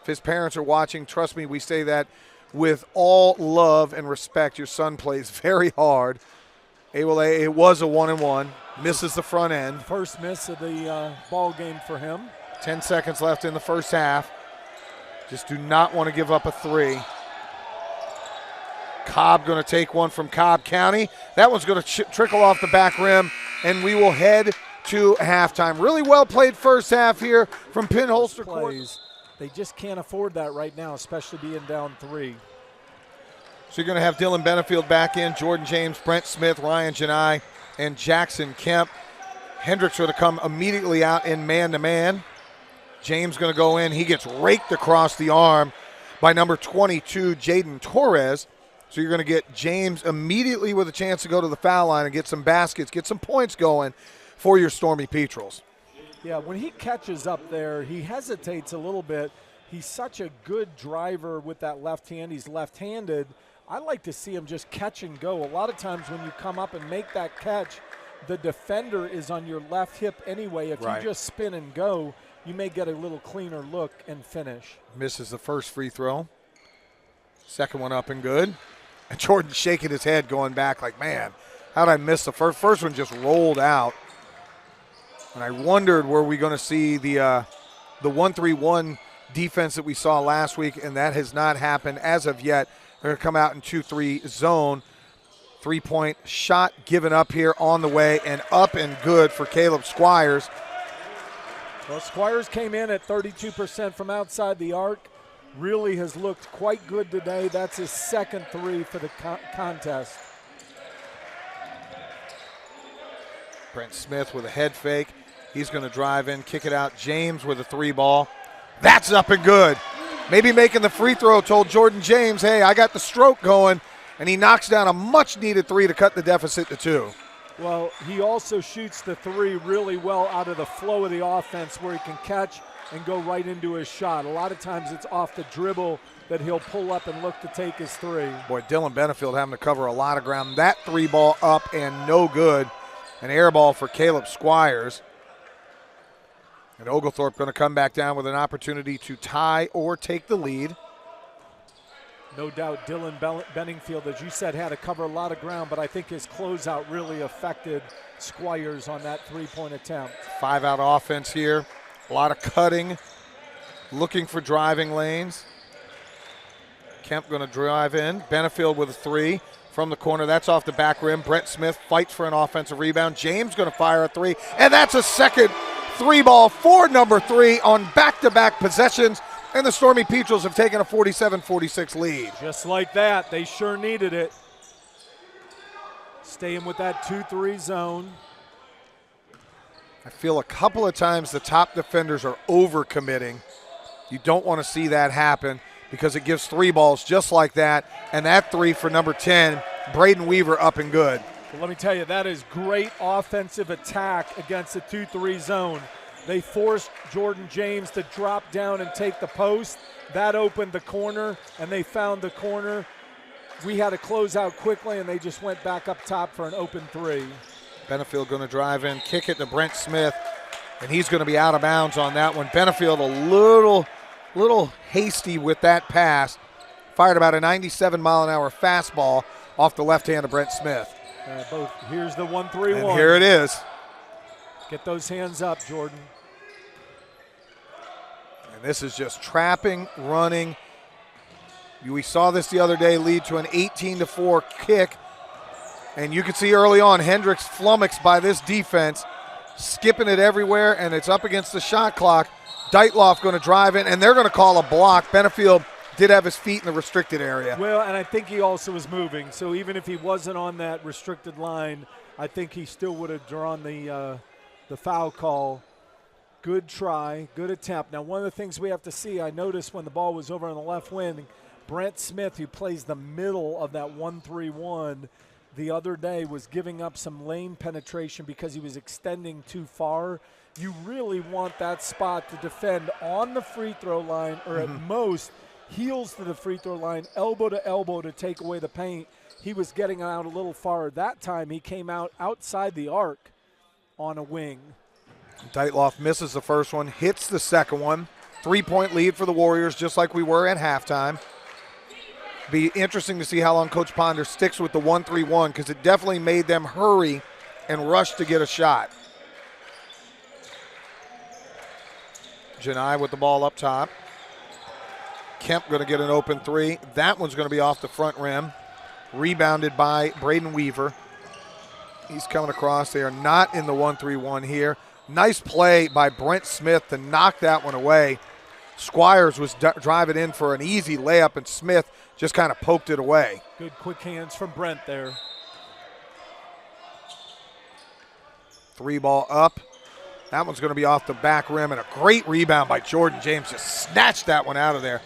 If his parents are watching, trust me, we say that with all love and respect. Your son plays very hard. Awole, it was a 1-and-1, misses the front end. First miss of the ball game for him. 10 seconds left in the first half. Just do not want to give up a 3. Cobb going to take one from Cobb County. That one's going to trickle off the back rim, and we will head to halftime. Really well played first half here from Pinholster Court. They just can't afford that right now, especially being down 3. So you're going to have Dylan Benefield back in, Jordan James, Brent Smith, Ryan Janai, and Jackson Kemp. Hendrix going to come immediately out in man-to-man. James going to go in. He gets raked across the arm by number 22, Jaden Torres. So you're going to get James immediately with a chance to go to the foul line and get some baskets, get some points going for your Stormy Petrels. Yeah, when he catches up there, he hesitates a little bit. He's such a good driver with that left hand. He's left-handed. I like to see him just catch and go. A lot of times when you come up and make that catch, the defender is on your left hip anyway. If you just spin and go, you may get a little cleaner look and finish. Misses the first free throw. Second one up and good. And Jordan shaking his head going back like, man, how'd I miss the first? First one just rolled out. And I wondered, were we going to see the 1-3-1 defense that we saw last week, and that has not happened as of yet. They're going to come out in 2-3 zone. 3-point shot given up here on the way, and up and good for Caleb Squires. Well, Squires came in at 32% from outside the arc. Really has looked quite good today. That's his second 3 for the contest. Brent Smith with a head fake. He's going to drive in, kick it out. James with a 3 ball. That's up and good. Maybe making the free throw told Jordan James, hey, I got the stroke going, and he knocks down a much-needed 3 to cut the deficit to 2. Well, he also shoots the 3 really well out of the flow of the offense where he can catch and go right into his shot. A lot of times it's off the dribble that he'll pull up and look to take his 3. Boy, Dylan Benefield having to cover a lot of ground. That 3 ball up and no good. An air ball for Caleb Squires. And Oglethorpe going to come back down with an opportunity to tie or take the lead. No doubt Dylan Benningfield, as you said, had to cover a lot of ground, but I think his closeout really affected Squires on that 3-point attempt. 5-out offense here. A lot of cutting, looking for driving lanes. Kemp going to drive in. Benefield with a 3 from the corner. That's off the back rim. Brent Smith fights for an offensive rebound. James going to fire a 3, and that's a second 3 ball for number 3 on back-to-back possessions, and the Stormy Petrels have taken a 47-46 lead. Just like that, they sure needed it. Staying with that 2-3 zone. I feel a couple of times the top defenders are over-committing. You don't want to see that happen because it gives 3 balls just like that, and that 3 for number 10, Braden Weaver, up and good. Well, let me tell you, that is great offensive attack against the 2-3 zone. They forced Jordan James to drop down and take the post. That opened the corner, and they found the corner. We had to close out quickly, and they just went back up top for an open 3. Benefield going to drive in, kick it to Brent Smith, and he's going to be out of bounds on that one. Benefield a little hasty with that pass. Fired about a 97-mile-an-hour fastball off the left hand of Brent Smith. Here's the 1-3-1. And here it is. Get those hands up, Jordan. And this is just trapping, running, We saw this the other day lead to an 18-4 kick. And you can see early on Hendrix flummoxed by this defense, skipping it everywhere, and it's up against the shot clock. Dietloff going to drive in, and they're going to call a block. Benefield did have his feet in the restricted area. Well, and I think he also was moving. So even if he wasn't on that restricted line, I think he still would have drawn the foul call. Good try, good attempt. Now, one of the things we have to see, I noticed when the ball was over on the left wing, Brent Smith, who plays the middle of that 1-3-1, the other day was giving up some lane penetration because he was extending too far. You really want that spot to defend on the free throw line, or at most heels to the free throw line, elbow to elbow to take away the paint. He was getting out a little far. That time he came out outside the arc on a wing. Dietloff misses the first one, hits the second one. 3-point lead for the Warriors, just like we were at halftime. Be interesting to see how long Coach Ponder sticks with the 1-3-1, because it definitely made them hurry and rush to get a shot. Janai with the ball up top. Kemp going to get an open three. That one's going to be off the front rim. Rebounded by Braden Weaver. He's coming across. They are not in the 1-3-1 here. Nice play by Brent Smith to knock that one away. Squires was driving in for an easy layup, and Smith just kind of poked it away. Good quick hands from Brent there. 3-ball up. That one's going to be off the back rim, and a great rebound by Jordan James. Just snatched that one out of there.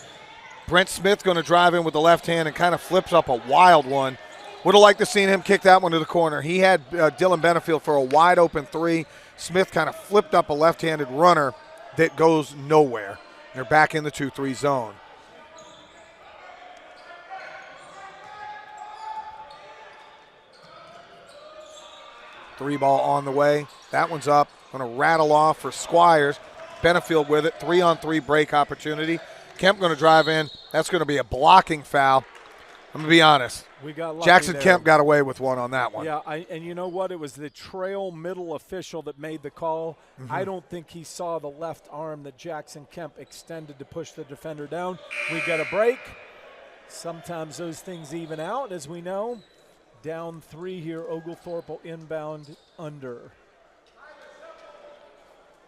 Brent Smith going to drive in with the left hand and kind of flips up a wild one. Would have liked to seen him kick that one to the corner. He had Dylan Benefield for a wide open three. Smith kind of flipped up a left-handed runner that goes nowhere. They're back in the 2-3 zone. Three-ball on the way. That one's up. Going to rattle off for Squires. Benefield with it. 3-on-3 break opportunity. Kemp going to drive in. That's going to be a blocking foul. I'm going to be honest. We got lucky Jackson there. Kemp got away with one on that one. Yeah, and you know what? It was the trail middle official that made the call. I don't think he saw the left arm that Jackson Kemp extended to push the defender down. We get a break. Sometimes those things even out, as we know. Down 3 here. Oglethorpe will inbound under.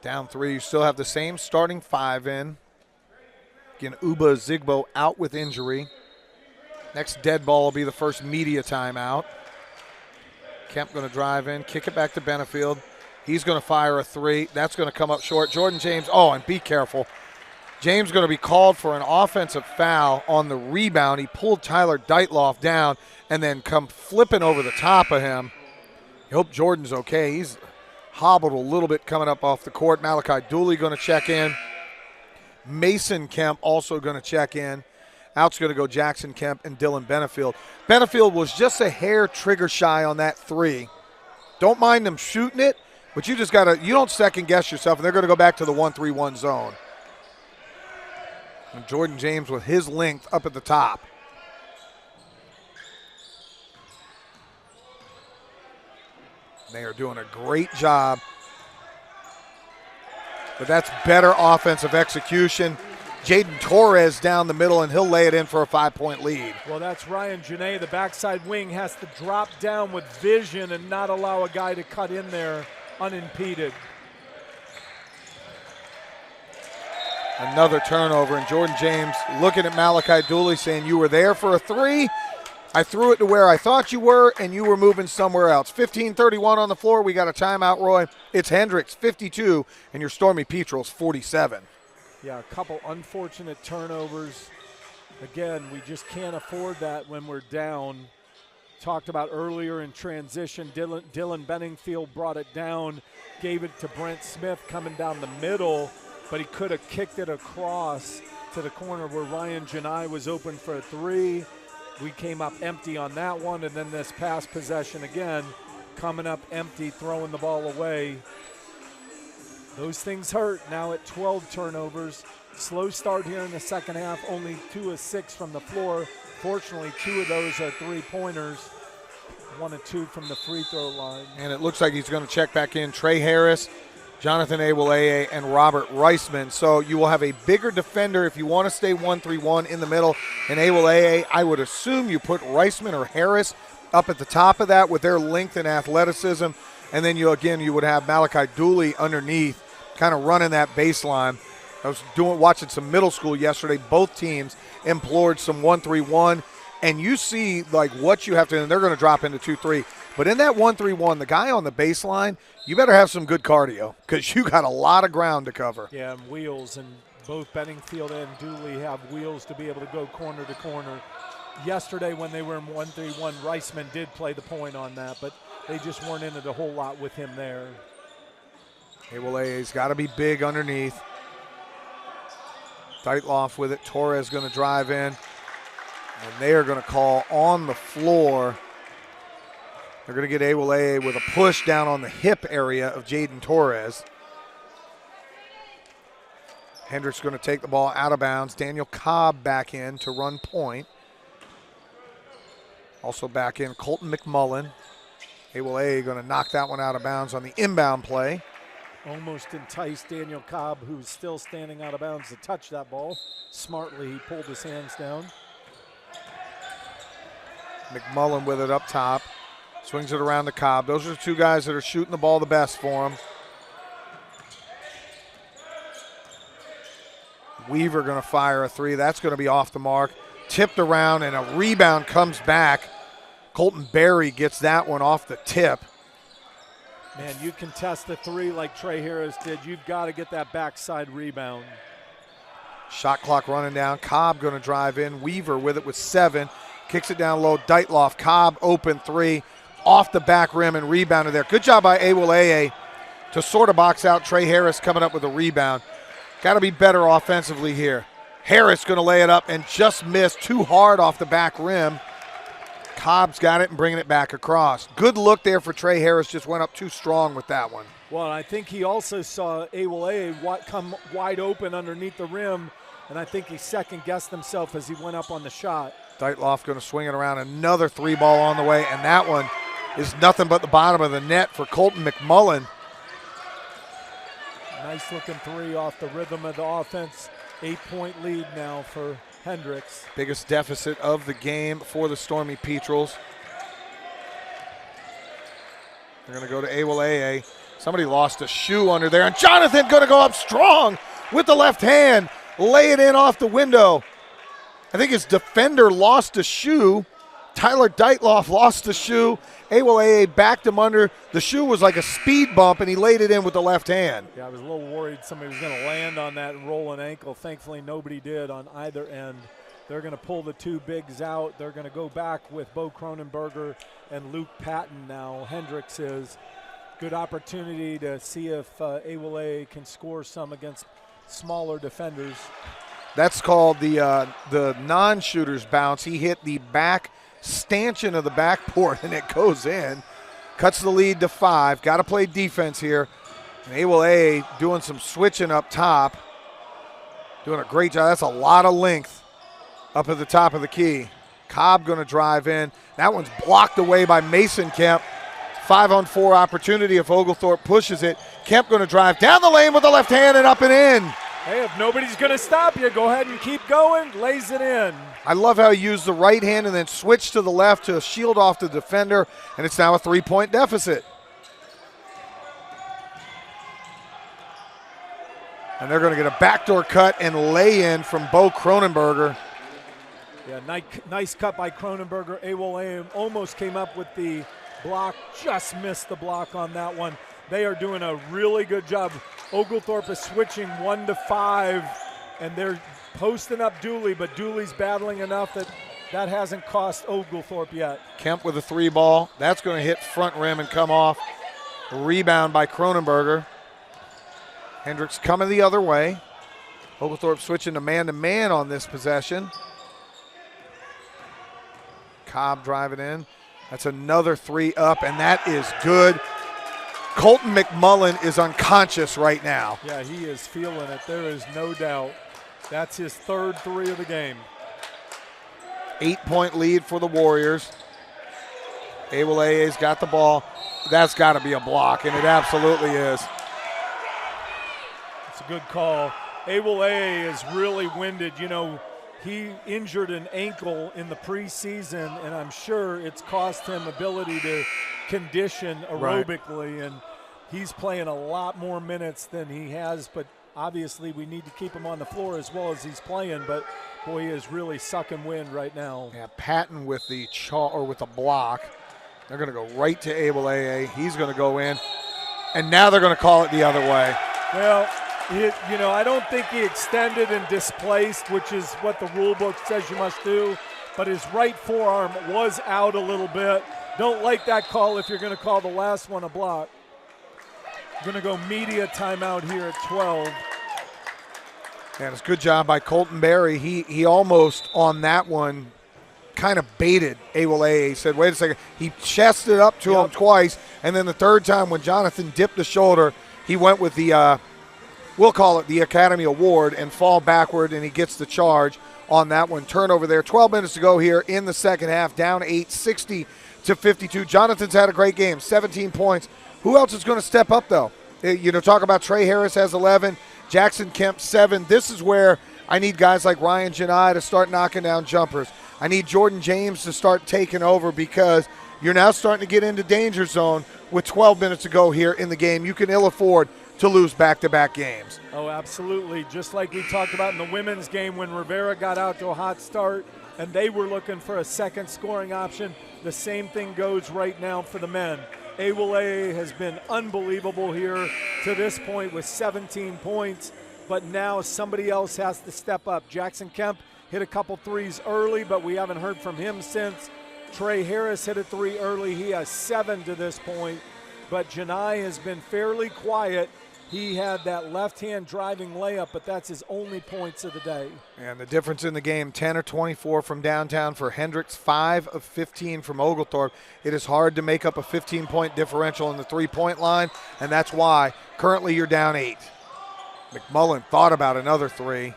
Down 3. You still have the same starting 5 in. Again, Uba Zigbo out with injury. Next dead ball will be the first media timeout. Kemp going to drive in, kick it back to Benefield. He's going to fire a 3. That's going to come up short. Jordan James, and be careful. James going to be called for an offensive foul on the rebound. He pulled Tyler Dietloff down and then come flipping over the top of him. I hope Jordan's okay. He's hobbled a little bit coming up off the court. Malachi Dooley going to check in. Mason Kemp also going to check in. Out's going to go Jackson Kemp and Dylan Benefield. Benefield was just a hair trigger shy on that 3. Don't mind them shooting it, but you just got to – you don't second guess yourself, and they're going to go back to the 1-3-1 zone. And Jordan James with his length up at the top. They are doing a great job. But that's better offensive execution. Jaden Torres down the middle, and he'll lay it in for a 5-point lead. Well, that's Ryan Janae. The backside wing has to drop down with vision and not allow a guy to cut in there unimpeded. Another turnover, and Jordan James looking at Malachi Dooley saying, you were there for a 3. I threw it to where I thought you were, and you were moving somewhere else. 15:31 on the floor. We got a timeout, Roy. It's Hendrix, 52, and your Stormy Petrels, 47. Yeah, a couple unfortunate turnovers. Again, we just can't afford that when we're down. Talked about earlier in transition, Dylan Benningfield brought it down, gave it to Brent Smith coming down the middle, but he could have kicked it across to the corner where Ryan Janai was open for a 3. We came up empty on that one, and then this pass possession again, coming up empty, throwing the ball away. Those things hurt. Now at 12 turnovers. Slow start here in the second half. Only 2 of 6 from the floor. Fortunately, 2 of those are 3-pointers. 1 of 2 from the free throw line. And it looks like he's going to check back in. Trey Harris Jonathan Awoleye and Robert Reisman. So you will have a bigger defender if you want to stay 1-3-1 in the middle. And Awoleye, I would assume you put Reisman or Harris up at the top of that with their length and athleticism. And then you would have Malachi Dooley underneath, kind of running that baseline. I was watching some middle school yesterday. Both teams implored some 1-3-1. And you see like what you have to, and they're going to drop into 2-3. But in that 1-3-1, the guy on the baseline, you better have some good cardio because you got a lot of ground to cover. Yeah, and wheels, and both Benningfield and Dooley have wheels to be able to go corner to corner. Yesterday when they were in 1-3-1, Reisman did play the point on that, but they just weren't in it a whole lot with him there. Awolaye's got to be big underneath. Deitloff with it. Torres going to drive in. And they are going to call on the floor. They're going to get Awoleye with a push down on the hip area of Jaden Torres. Hendrix going to take the ball out of bounds. Daniel Cobb back in to run point. Also back in Colton McMullen. Awoleye going to knock that one out of bounds on the inbound play. Almost enticed Daniel Cobb, who's still standing out of bounds, to touch that ball. Smartly, he pulled his hands down. McMullen with it up top. Swings it around to Cobb. Those are the two guys that are shooting the ball the best for him. Weaver going to fire a three. That's going to be off the mark. Tipped around, and a rebound comes back. Colton Berry gets that one off the tip. Man, you contest the three like Trey Harris did. You've got to get that backside rebound. Shot clock running down. Cobb going to drive in. Weaver with it with 7. Kicks it down low. Deitloff. Cobb open 3. Off the back rim and rebounded there. Good job by Awoleye to sort of box out Trey Harris coming up with a rebound. Got to be better offensively here. Harris going to lay it up and just missed too hard off the back rim. Cobb's got it and bringing it back across. Good look there for Trey Harris. Just went up too strong with that one. Well, I think he also saw Awoleye come wide open underneath the rim, and I think he second-guessed himself as he went up on the shot. Deitloff going to swing it around. Another 3 ball on the way, and that one is nothing but the bottom of the net for Colton McMullen. Nice looking 3 off the rhythm of the offense. 8-point lead now for Hendrix. Biggest deficit of the game for the Stormy Petrels. They're going to go to Awoleye. Somebody lost a shoe under there, and Jonathan going to go up strong with the left hand. Lay it in off the window. I think his defender lost a shoe. Tyler Deitloff lost the shoe. Awoleye backed him under. The shoe was like a speed bump, and he laid it in with the left hand. Yeah, I was a little worried somebody was going to land on that and roll an ankle. Thankfully, nobody did on either end. They're going to pull the 2 bigs out. They're going to go back with Bo Cronenberger and Luke Patton now. Hendrix is. Good opportunity to see if Awoleye can score some against smaller defenders. That's called the non-shooter's bounce. He hit the back stanchion of the backboard, and it goes in. Cuts the lead to 5. Got to play defense here. And Awoleye doing some switching up top. Doing a great job. That's a lot of length up at the top of the key. Cobb going to drive in. That one's blocked away by Mason Kemp. 5-on-4 opportunity if Oglethorpe pushes it. Kemp going to drive down the lane with the left hand and up and in. Hey, if nobody's going to stop you, go ahead and keep going. Lays it in. I love how he used the right hand and then switched to the left to shield off the defender, and it's now a 3-point deficit. And they're going to get a backdoor cut and lay in from Bo Cronenberger. Yeah, nice cut by Cronenberger. Awoleye almost came up with the block, just missed the block on that one. They are doing a really good job. Oglethorpe is switching 1 to 5, and they're posting up Dooley, but Dooley's battling enough that hasn't cost Oglethorpe yet. Kemp with a 3 ball. That's going to hit front rim and come off. A rebound by Cronenberger. Hendrix coming the other way. Oglethorpe switching to man on this possession. Cobb driving in. That's another 3 up, and that is good. Colton McMullen is unconscious right now. Yeah, he is feeling it. There is no doubt. That's his 3rd 3 of the game. 8-point lead for the Warriors. Awolaye's got the ball. That's got to be a block, and it absolutely is. It's a good call. Awoleye is really winded. You know, he injured an ankle in the preseason, and I'm sure it's cost him ability to condition aerobically, and he's playing a lot more minutes than he has, but obviously we need to keep him on the floor as well as he's playing, but boy, he is really sucking wind right now. Yeah, Patton with the with the block. They're going to go right to Awoleye. He's going to go in, and now they're going to call it the other way. Well, you know, I don't think he extended and displaced, which is what the rule book says you must do, but his right forearm was out a little bit. Don't like that call if you're going to call the last one a block. Going to go media timeout here at 12. And it's a good job by Colton Berry. He almost on that one kind of baited Awoleye. He said, wait a second. He chested up to him twice, and then the third time when Jonathan dipped the shoulder, he went with the, we'll call it the Academy Award, and fall backward, and he gets the charge on that one. Turnover there. 12 minutes to go here in the second half. Down 8, 60-52. Jonathan's had a great game, 17 points. Who else is going to step up, though? You know, talk about Trey Harris has 11, Jackson Kemp 7. This is where I need guys like Ryan Janai to start knocking down jumpers. I need Jordan James to start taking over because you're now starting to get into danger zone with 12 minutes to go here in the game. You can ill afford to lose back-to-back games. Oh, absolutely. Just like we talked about in the women's game when Rivera got out to a hot start and they were looking for a second scoring option, the same thing goes right now for the men. Awoleye has been unbelievable here to this point with 17 points, but now somebody else has to step up. Jackson Kemp hit a couple threes early, but we haven't heard from him since. Trey Harris hit a 3 early. He has 7 to this point, but Janai has been fairly quiet. He had that left-hand driving layup, but that's his only points of the day. And the difference in the game, 10 or 24 from downtown for Hendrix, 5 of 15 from Oglethorpe. It is hard to make up a 15-point differential in the three-point line, and that's why currently you're down 8. McMullen thought about another 3.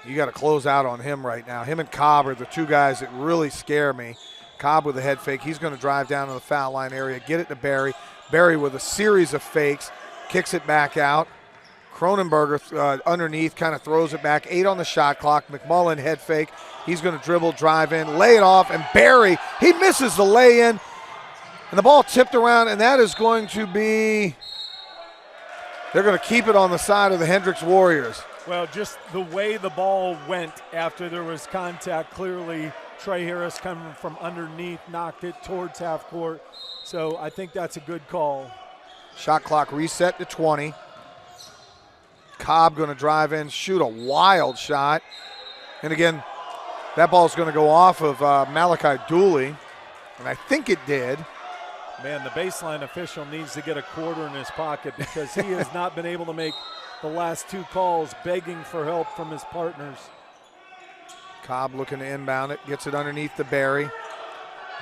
You got to close out on him right now. Him and Cobb are the two guys that really scare me. Cobb with a head fake. He's going to drive down to the foul line area, get it to Barry. Barry with a series of fakes. Kicks it back out. Cronenberger underneath kind of throws it back. 8 on the shot clock. McMullen head fake. He's going to dribble, drive in, lay it off, and Barry, he misses the lay-in. And the ball tipped around, and that is going to be, they're going to keep it on the side of the Hendrix Warriors. Well, just the way the ball went after there was contact, clearly Trey Harris coming from underneath knocked it towards half court. So I think that's a good call. Shot clock reset to 20. Cobb going to drive in, shoot a wild shot. And again, that ball's going to go off of Malachi Dooley. And I think it did. Man, the baseline official needs to get a quarter in his pocket because he has not been able to make the last 2 calls, begging for help from his partners. Cobb looking to inbound it, gets it underneath to Barry.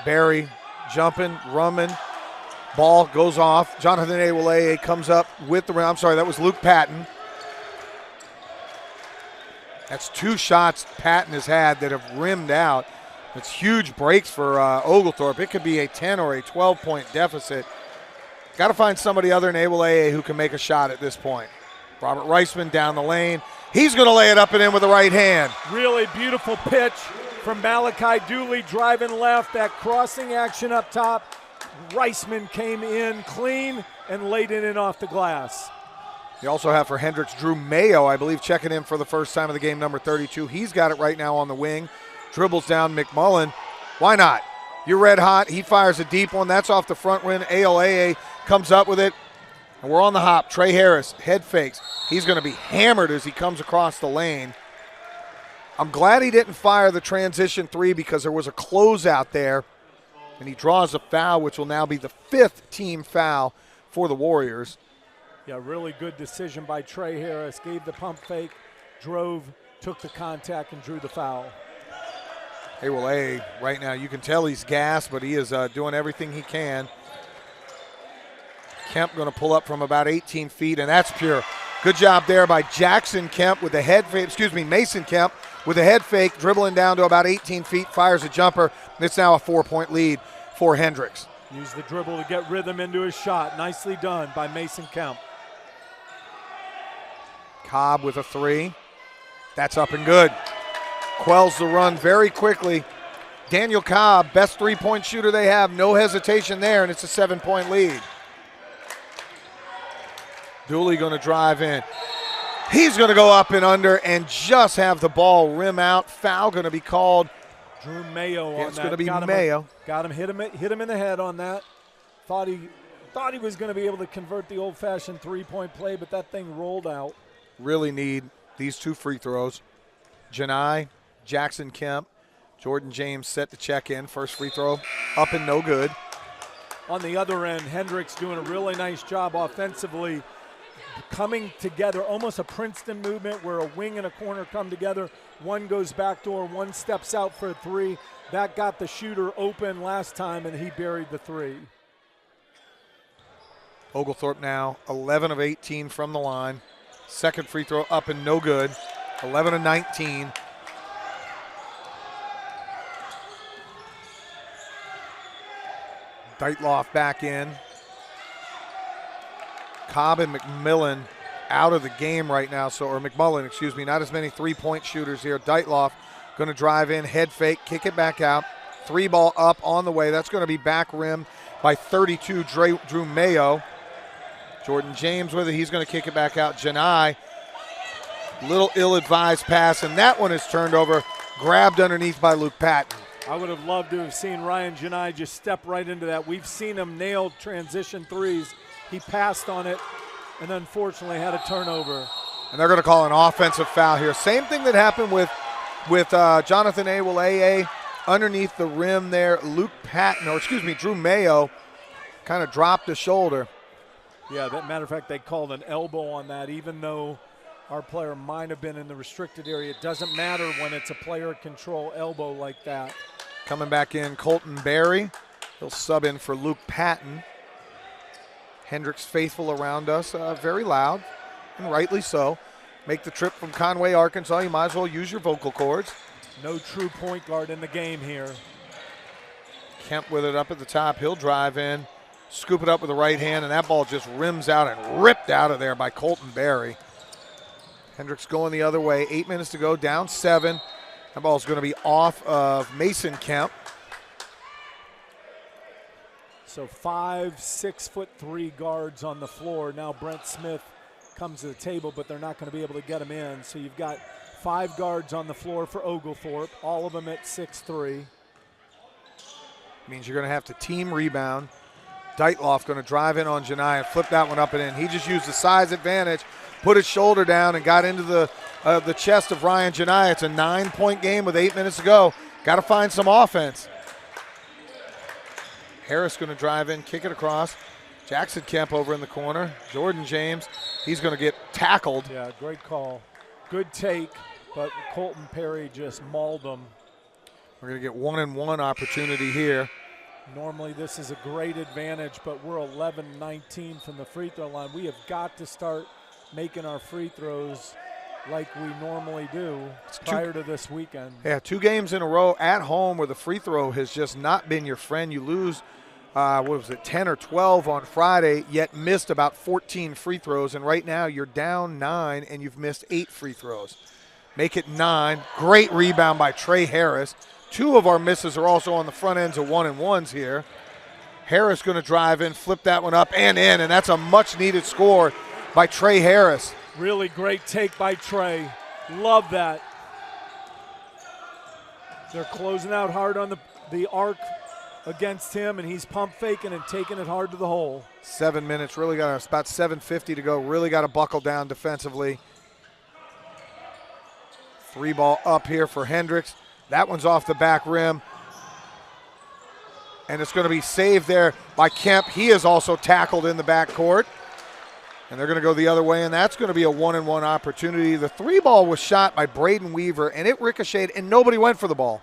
Barry jumping, rumming. Ball goes off. Jonathan Awoleye comes up with the rim. I'm sorry, that was Luke Patton. That's 2 shots Patton has had that have rimmed out. It's huge breaks for Oglethorpe. It could be a 10 or a 12-point deficit. Got to find somebody other than Awoleye who can make a shot at this point. Robert Reisman down the lane. He's going to lay it up and in with the right hand. Really beautiful pitch from Malachi Dooley driving left. That crossing action up top. Reisman came in clean and laid it in off the glass. You also have for Hendrix Drew Mayo, I believe, checking in for the first time of the game, number 32. He's got it right now on the wing. Dribbles down McMullen. Why not? You're red hot. He fires a deep one. That's off the front rim. Awoleye comes up with it. And we're on the hop. Trey Harris, head fakes. He's going to be hammered as he comes across the lane. I'm glad he didn't fire the transition 3 because there was a closeout there. And he draws a foul, which will now be the 5th team foul for the Warriors. Yeah, really good decision by Trey Harris. Gave the pump fake, drove, took the contact, and drew the foul. Awoleye, right now, you can tell he's gassed, but he is doing everything he can. Kemp going to pull up from about 18 feet, and that's pure. Good job there by Jackson Kemp with the head fake, Mason Kemp with a head fake, dribbling down to about 18 feet, fires a jumper. It's now a 4-point lead for Hendrix. Use the dribble to get rhythm into his shot. Nicely done by Mason Kemp. Cobb with a three. That's up and good. Quells the run very quickly. Daniel Cobb, best three-point shooter they have. No hesitation there, and it's a 7-point lead. Dooley going to drive in. He's going to go up and under and just have the ball rim out. Foul going to be called. Drew Mayo on that. It's going to be Mayo. Got him, hit him in the head on that. Thought he was going to be able to convert the old-fashioned three-point play, but that thing rolled out. Really need these two free throws. Janai, Jackson Kemp, Jordan James set to check in. First free throw up and no good. On the other end, Hendrix doing a really nice job offensively, coming together, almost a Princeton movement where a wing and a corner come together. One goes backdoor, one steps out for a three. That got the shooter open last time, and he buried the three. Oglethorpe now 11 of 18 from the line. Second free throw up and no good. 11 of 19. Deitloff back in. Cobb and McMullen out of the game right now, or McMullen, excuse me. Not as many three-point shooters here. Deitloff going to drive in, head fake, kick it back out. Three ball up on the way. That's going to be back rim by 32, Drew Mayo. Jordan James with it. He's going to kick it back out. Janai, little ill-advised pass, and that one is turned over, grabbed underneath by Luke Patton. I would have loved to have seen Ryan Janai just step right into that. We've seen him nail transition threes. He passed on it and unfortunately had a turnover. And they're going to call an offensive foul here. Same thing that happened with Jonathan Awoleye underneath the rim there. Luke Patton, or excuse me, Drew Mayo kind of dropped his shoulder. Yeah, that matter of fact, they called an elbow on that, even though our player might have been in the restricted area. It doesn't matter when it's a player control elbow like that. Coming back in, Colton Berry. He'll sub in for Luke Patton. Hendrix faithful around us, very loud, and rightly so. Make the trip from Conway, Arkansas. You might as well use your vocal cords. No true point guard in the game here. Kemp with it up at the top. He'll drive in, scoop it up with the right hand, and that ball just rims out and ripped out of there by Colton Berry. Hendrix going the other way. 8 minutes to go, down 7. That ball's going to be off of Mason Kemp. So 5 6'3" guards on the floor. Now Brent Smith comes to the table, but they're not going to be able to get him in. So you've got 5 guards on the floor for Oglethorpe, all of them at 6'3". Means you're going to have to team rebound. Deitloff going to drive in on Janai and flip that one up and in. He just used the size advantage, put his shoulder down, and got into the chest of Ryan Janai. It's a 9-point game with 8 minutes to go. Got to find some offense. Harris going to drive in, kick it across. Jackson Kemp over in the corner. Jordan James, he's going to get tackled. Yeah, great call. Good take, but Colton Perry just mauled him. We're going to get 1-and-1 opportunity here. Normally this is a great advantage, but we're 11-19 from the free throw line. We have got to start making our free throws like we normally do prior to this weekend. Yeah, 2 games in a row at home where the free throw has just not been your friend. You lose, 10 or 12 on Friday, yet missed about 14 free throws, and right now you're down 9 and you've missed 8 free throws. Make it 9. Great rebound by Trey Harris. 2 of our misses are also on the front ends of 1-and-1s here. Harris going to drive in, flip that one up and in, and that's a much-needed score by Trey Harris. Really great take by Trey. Love that. They're closing out hard on the arc against him, and he's pump faking and taking it hard to the hole. 7 minutes, really got about 7:50 to go. Really got to buckle down defensively. 3 ball up here for Hendrix. That one's off the back rim. And it's going to be saved there by Kemp. He is also tackled in the backcourt. And they're going to go the other way, and that's going to be a 1-and-1 opportunity. The 3 ball was shot by Braden Weaver, and it ricocheted, and nobody went for the ball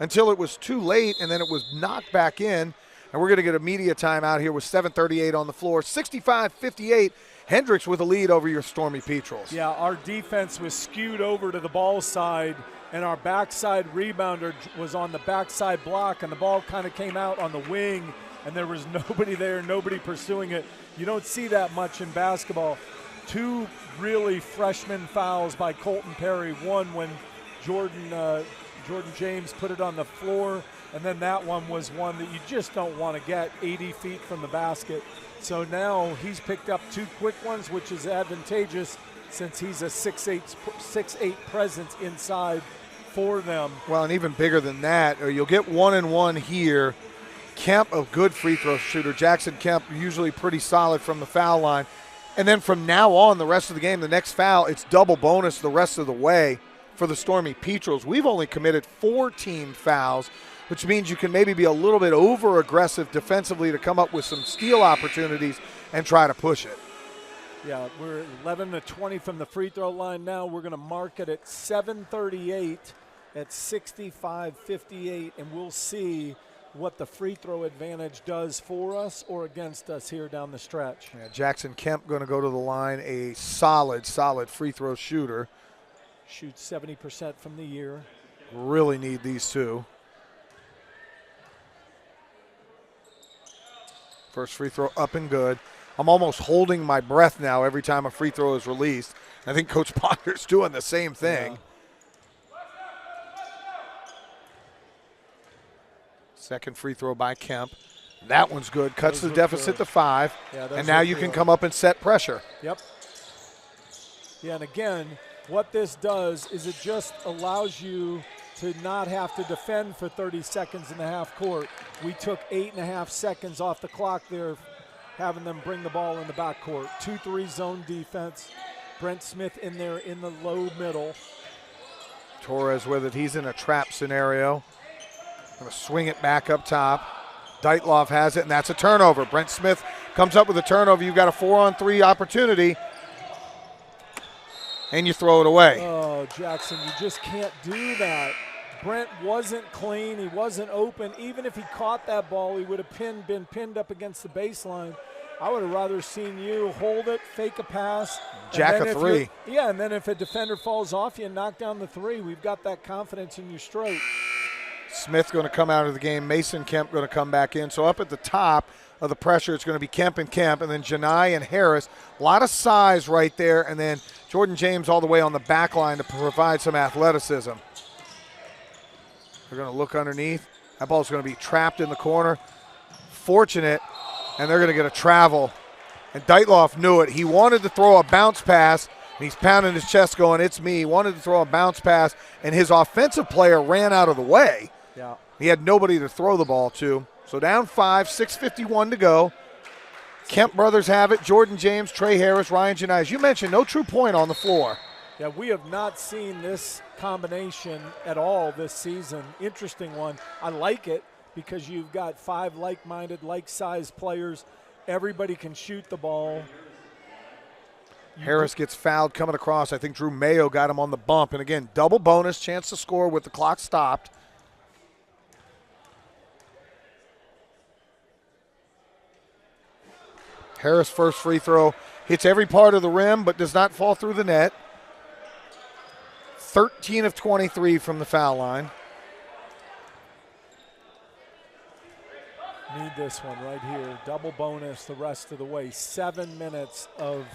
until it was too late, and then it was knocked back in. And we're going to get a media timeout here with 7:38 on the floor. 65-58. Hendrix with a lead over your Stormy Petrels. Yeah, our defense was skewed over to the ball side, and our backside rebounder was on the backside block, and the ball kind of came out on the wing, and there was nobody there, nobody pursuing it. You don't see that much in basketball. two really freshman fouls by Colton Perry. One when Jordan James put it on the floor, and then that one was one that you just don't want to get 80 feet from the basket. So now he's picked up two quick ones, which is advantageous since he's a 6'8" presence inside for them. Well, and even bigger than that, or you'll get 1-and-1 here. Kemp, a good free throw shooter. Jackson Kemp, usually pretty solid from the foul line. And then from now on, the rest of the game, the next foul, it's double bonus the rest of the way for the Stormy Petrels. We've only committed 4 team fouls, which means you can maybe be a little bit over-aggressive defensively to come up with some steal opportunities and try to push it. Yeah, we're 11-20 from the free throw line now. We're going to mark it at 7:38 at 65-58, and we'll see what the free throw advantage does for us or against us here down the stretch. Yeah, Jackson Kemp going to go to the line, a solid free throw shooter. Shoots 70% from the year. Really need these two. First free throw up and good. I'm almost holding my breath now every time a free throw is released. I think Coach Potter's doing the same thing. Yeah. Second free throw by Kemp. That one's good. Cuts the deficit to 5. Yeah, and now you can come up and set pressure. Yep. Yeah, and again, what this does is it just allows you to not have to defend for 30 seconds in the half court. We took 8.5 seconds off the clock there, having them bring the ball in the backcourt. 2-3 zone defense. Brent Smith in there in the low middle. Torres with it. He's in a trap scenario. Going to swing it back up top. Deitloff has it, and that's a turnover. Brent Smith comes up with a turnover. You've got a 4-on-3 opportunity, and you throw it away. Oh, Jackson, you just can't do that. Brent wasn't clean. He wasn't open. Even if he caught that ball, he would have been pinned up against the baseline. I would have rather seen you hold it, fake a pass. Jack a three. Yeah, and then if a defender falls off you, knock down the three. We've got that confidence in your stroke. Smith going to come out of the game. Mason Kemp going to come back in. So up at the top of the pressure, it's going to be Kemp, and then Janai and Harris. A lot of size right there, and then Jordan James all the way on the back line to provide some athleticism. They're going to look underneath. That ball's going to be trapped in the corner. Fortunate, and they're going to get a travel. And Deitloff knew it. He wanted to throw a bounce pass, and he's pounding his chest going, it's me. He wanted to throw a bounce pass, and his offensive player ran out of the way. Yeah. He had nobody to throw the ball to. So down 5, 6:51 to go. Kemp brothers have it. Jordan James, Trey Harris, Ryan Janai. As you mentioned, no true point on the floor. Yeah, we have not seen this combination at all this season. Interesting one. I like it because you've got 5 like-minded, like-sized players. Everybody can shoot the ball. Harris gets fouled coming across. I think Drew Mayo got him on the bump. And again, double bonus, chance to score with the clock stopped. Harris' first free throw hits every part of the rim but does not fall through the net. 13 of 23 from the foul line. Need this one right here. Double bonus the rest of the way. 7 minutes of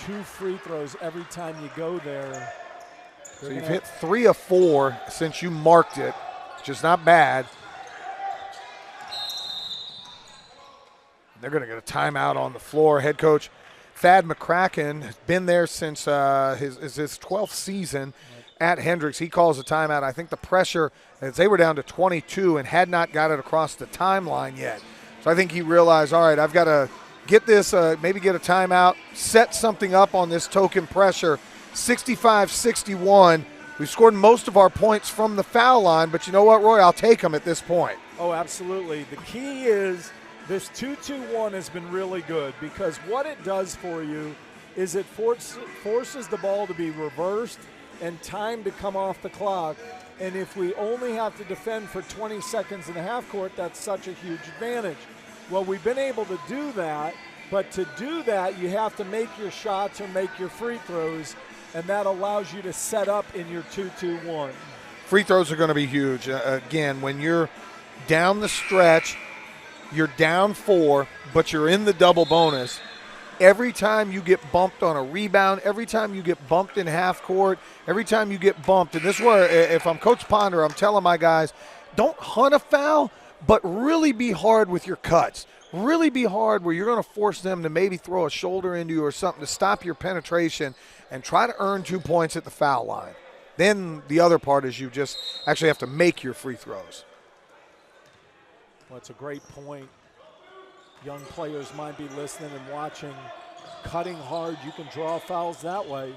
2 free throws every time you go there. So you've hit 3 of 4 since you marked it, which is not bad. They're going to get a timeout on the floor. Head coach Thad McCracken has been there since his 12th season at Hendrix. He calls a timeout. I think the pressure, as they were down to 22 and had not got it across the timeline yet. So I think he realized, all right, I've got to get this, maybe get a timeout, set something up on this token pressure. 65-61. We've scored most of our points from the foul line, but you know what, Roy? I'll take them at this point. Oh, absolutely. The key is this 2-2-1 has been really good because what it does for you is it forces the ball to be reversed and time to come off the clock. And if we only have to defend for 20 seconds in the half court, that's such a huge advantage. Well, we've been able to do that, but to do that, you have to make your shots or make your free throws, and that allows you to set up in your 2-2-1. Free throws are going to be huge. Again, when you're down the stretch, you're down 4, but you're in the double bonus. every time you get bumped on a rebound, every time you get bumped in half court, every time you get bumped, and this is where, if I'm Coach Ponder, I'm telling my guys, don't hunt a foul, but really be hard with your cuts. Really be hard where you're going to force them to maybe throw a shoulder into you or something to stop your penetration and try to earn 2 points at the foul line. Then the other part is you just actually have to make your free throws. Well, it's a great point. Young players might be listening and watching. Cutting hard, you can draw fouls that way.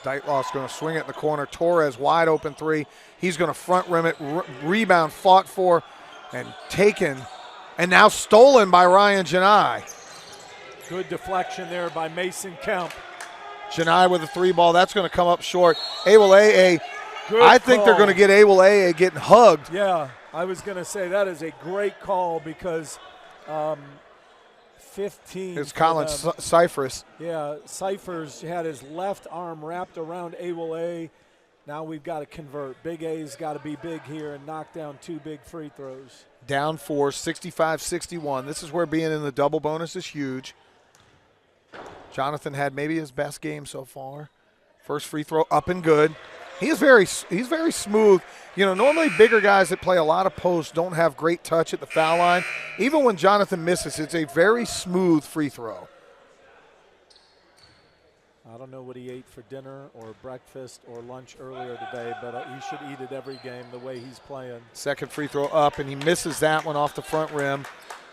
Deitloff's going to swing it in the corner. Torres wide open three. He's going to front rim it. Rebound fought for and taken and now stolen by Ryan Janai. Good deflection there by Mason Kemp. Janai with a three ball. That's going to come up short. Awoleye. I think they're going to get Awoleye getting hugged. Yeah, I was going to say that is a great call because 15. It's Colin Cyphers. Yeah, Cyphers had his left arm wrapped around Awoleye. Now we've got to convert. Big A's got to be big here and knock down 2 big free throws. Down 4, 65-61. This is where being in the double bonus is huge. Jonathan had maybe his best game so far. First free throw up and good. He's very smooth. You know, normally bigger guys that play a lot of posts don't have great touch at the foul line. Even when Jonathan misses, it's a very smooth free throw. I don't know what he ate for dinner or breakfast or lunch earlier today, but he should eat it every game the way he's playing. Second free throw up, and he misses that one off the front rim.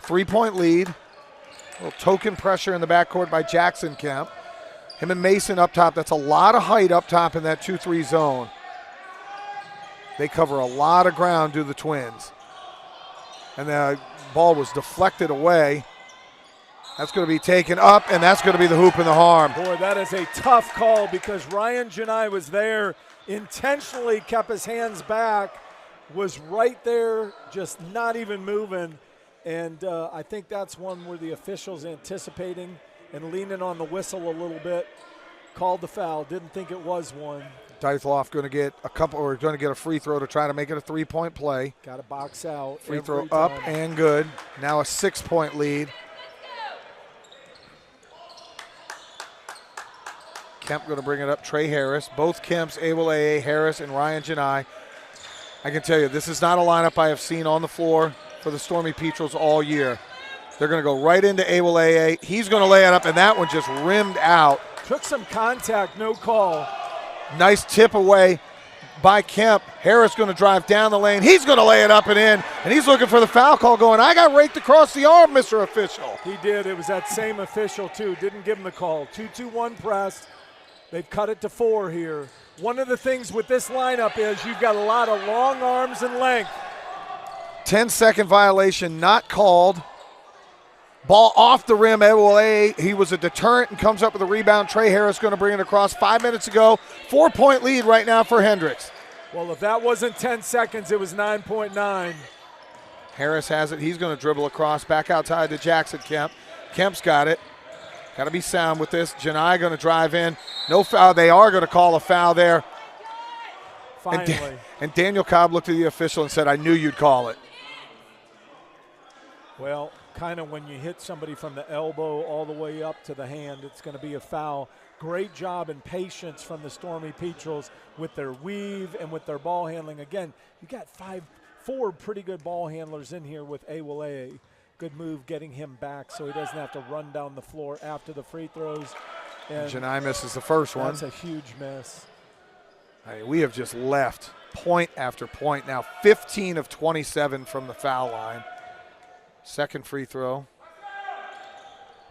3-point lead. A little token pressure in the backcourt by Jackson Kemp. Him and Mason up top. That's a lot of height up top in that 2-3 zone. They cover a lot of ground, do the Twins. And the ball was deflected away. That's going to be taken up, and that's going to be the hoop and the harm. Boy, that is a tough call because Ryan Janai was there, intentionally kept his hands back, was right there, just not even moving. And I think that's one where the officials anticipating and leaning on the whistle a little bit, called the foul. Didn't think it was one. Deitloff going to get a free throw to try to make it a 3-point play. Got to box out. Free throw up and good. Now a 6-point lead. Kemp going to bring it up. Trey Harris. Both Kemps, Awoleye, Harris, and Ryan Janai. I can tell you, this is not a lineup I have seen on the floor for the Stormy Petrels all year. They're going to go right into Awoleye. He's going to lay it up, and that one just rimmed out. Took some contact, no call. Nice tip away by Kemp. Harris going to drive down the lane. He's going to lay it up and in, and he's looking for the foul call going, I got raked across the arm, Mr. Official. He did. It was that same official, too. Didn't give him the call. 2-2-1 press. They've cut it to 4 here. One of the things with this lineup is you've got a lot of long arms and length. 10-second violation not called. Ball off the rim, Awoleye. He was a deterrent and comes up with a rebound. Trey Harris going to bring it across. 5 minutes ago, 4-point lead right now for Hendrix. Well, if that wasn't 10 seconds, it was 9.9. Harris has it. He's going to dribble across, back outside to Jackson Kemp. Kemp's got it. Got to be sound with this. Janai going to drive in. No foul. They are going to call a foul there. Finally. And Daniel Cobb looked at the official and said, I knew you'd call it. Well, kind of when you hit somebody from the elbow all the way up to the hand, it's going to be a foul. Great job and patience from the Stormy Petrels with their weave and with their ball handling. Again, you got 4 pretty good ball handlers in here with Awoleye. Good move getting him back so he doesn't have to run down the floor after the free throws. And Janai misses the first one. That's a huge miss. I mean, we have just left point after point now. 15 of 27 from the foul line. Second free throw.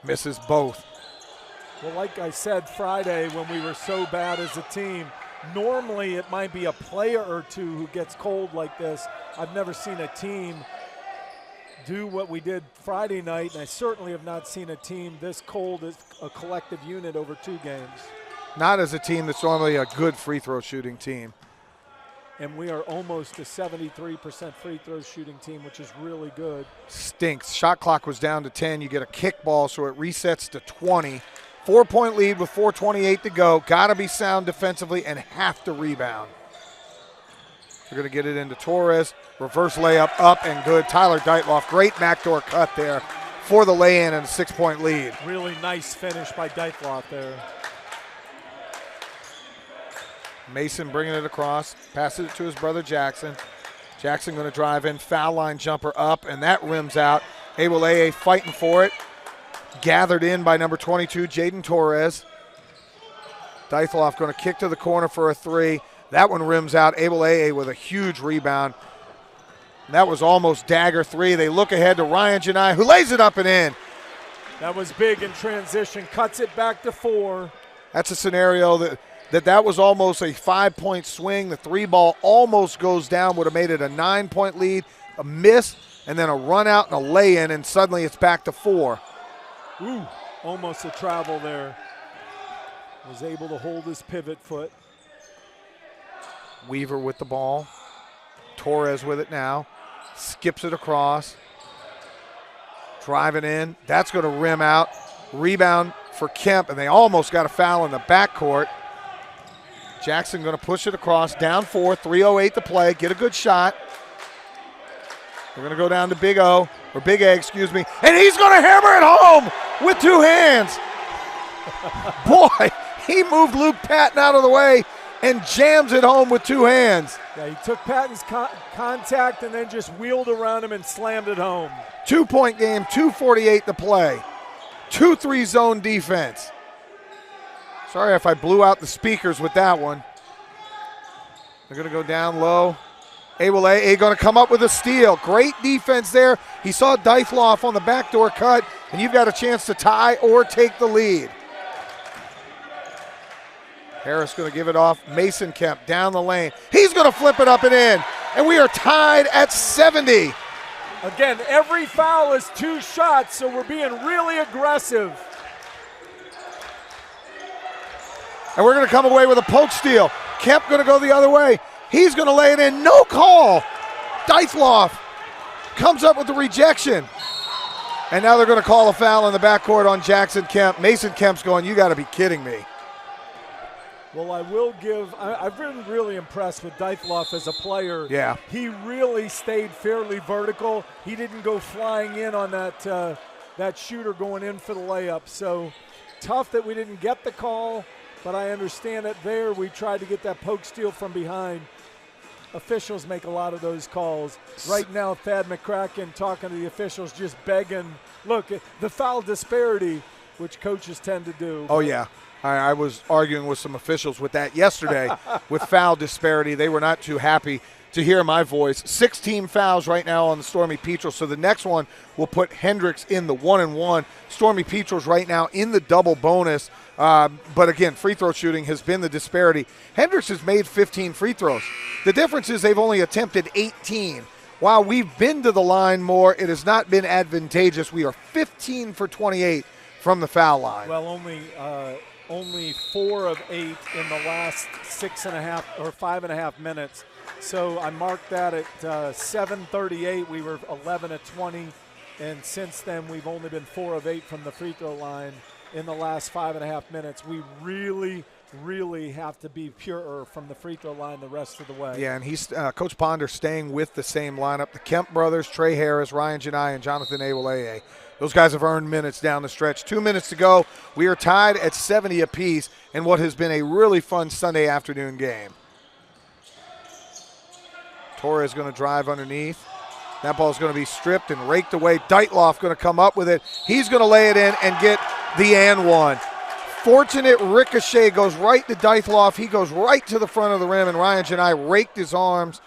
Misses both. Well, like I said Friday when we were so bad as a team, normally it might be a player or two who gets cold like this. I've never seen a team do what we did Friday night, and I certainly have not seen a team this cold as a collective unit over 2 games. Not as a team that's normally a good free throw shooting team. And we are almost a 73% free throw shooting team, which is really good. Stinks. Shot clock was down to 10. You get a kick ball, so it resets to 20. 4-point lead with 4:28 to go. Got to be sound defensively and have to rebound. They're going to get it into Torres. Reverse layup up and good. Tyler Deitloff, great backdoor cut there for the lay-in and a 6-point lead. Really nice finish by Deichloff there. Mason bringing it across, passes it to his brother Jackson. Jackson going to drive in, foul line jumper up, and that rims out. Awoleye fighting for it. Gathered in by number 22, Jaden Torres. Deichloff going to kick to the corner for a three. That one rims out. Awoleye with a huge rebound. That was almost dagger three. They look ahead to Ryan Janai, who lays it up and in. That was big in transition, cuts it back to 4. That's a scenario that was almost a 5-point swing. The three ball almost goes down, would have made it a 9-point lead, a miss, and then a run out and a lay-in, and suddenly it's back to 4. Ooh, almost a travel there. Was able to hold his pivot foot. Weaver with the ball. Torres with it now. Skips it across. Driving in. That's going to rim out. Rebound for Kemp, and they almost got a foul in the backcourt. Jackson going to push it across. Down 4, 3:08 to play. Get a good shot. They're going to go down to Big O, or Big A, excuse me. And he's going to hammer it home with 2 hands. Boy, he moved Luke Patton out of the way and jams it home with 2 hands. Yeah, he took Patton's contact and then just wheeled around him and slammed it home. 2-point game, 2:48 to play. 2-3 zone defense. Sorry if I blew out the speakers with that one. They're going to go down low. Awoleye going to come up with a steal. Great defense there. He saw Deichloff on the backdoor cut, and you've got a chance to tie or take the lead. Harris going to give it off. Mason Kemp down the lane. He's going to flip it up and in, and we are tied at 70. Again, every foul is 2 shots, so we're being really aggressive. And we're going to come away with a poke steal. Kemp going to go the other way. He's going to lay it in. No call. Deichloff comes up with the rejection. And now they're going to call a foul in the backcourt on Jackson Kemp. Mason Kemp's going, you got to be kidding me. Well, I will give – I've been really impressed with Deichloff as a player. Yeah. He really stayed fairly vertical. He didn't go flying in on that shooter going in for the layup. So tough that we didn't get the call, but I understand it there. We tried to get that poke steal from behind. Officials make a lot of those calls. Right now, Thad McCracken talking to the officials, just begging. Look, the foul disparity, which coaches tend to do. Oh, yeah. I was arguing with some officials with that yesterday with foul disparity. They were not too happy to hear my voice. 16 fouls right now on the Stormy Petrels, so the next one will put Hendrix in the 1-and-1. Stormy Petrels right now in the double bonus. But again, free throw shooting has been the disparity. Hendrix has made 15 free throws. The difference is they've only attempted 18. While we've been to the line more, it has not been advantageous. We are 15 for 28 from the foul line. Well, only 4 of 8 in the last 6.5 or 5.5 minutes. So I marked that at 7:38. We were 11 of 20, and since then we've only been 4 of 8 from the free throw line in the last 5.5 minutes. We really have to be purer from the free throw line the rest of the way. Yeah, and he's Coach Ponder staying with the same lineup. The Kemp brothers, Trey Harris, Ryan Janai, and Jonathan Awoleye. Those guys have earned minutes down the stretch. 2 minutes to go. We are tied at 70 apiece in what has been a really fun Sunday afternoon game. Torres going to drive underneath. That ball is going to be stripped and raked away. Deichloff going to come up with it. He's going to lay it in and get the and one. Fortunate ricochet goes right to Deichloff. He goes right to the front of the rim, and Ryan Janai raked his arms,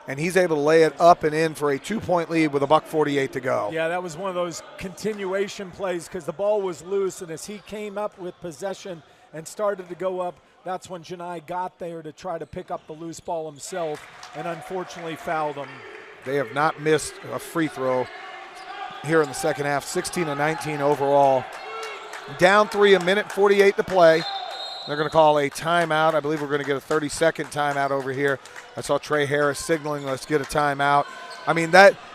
and he's able to lay it up and in for a 2-point lead with $1:48 to go. Yeah, that was one of those continuation plays because the ball was loose, and as he came up with possession and started to go up, that's when Janai got there to try to pick up the loose ball himself and unfortunately fouled him. They have not missed a free throw here in the second half, 16 of 19 overall. Down 3, a minute 48 to play. They're going to call a timeout. I believe we're going to get a 30-second timeout over here. I saw Trey Harris signaling, let's get a timeout. I mean,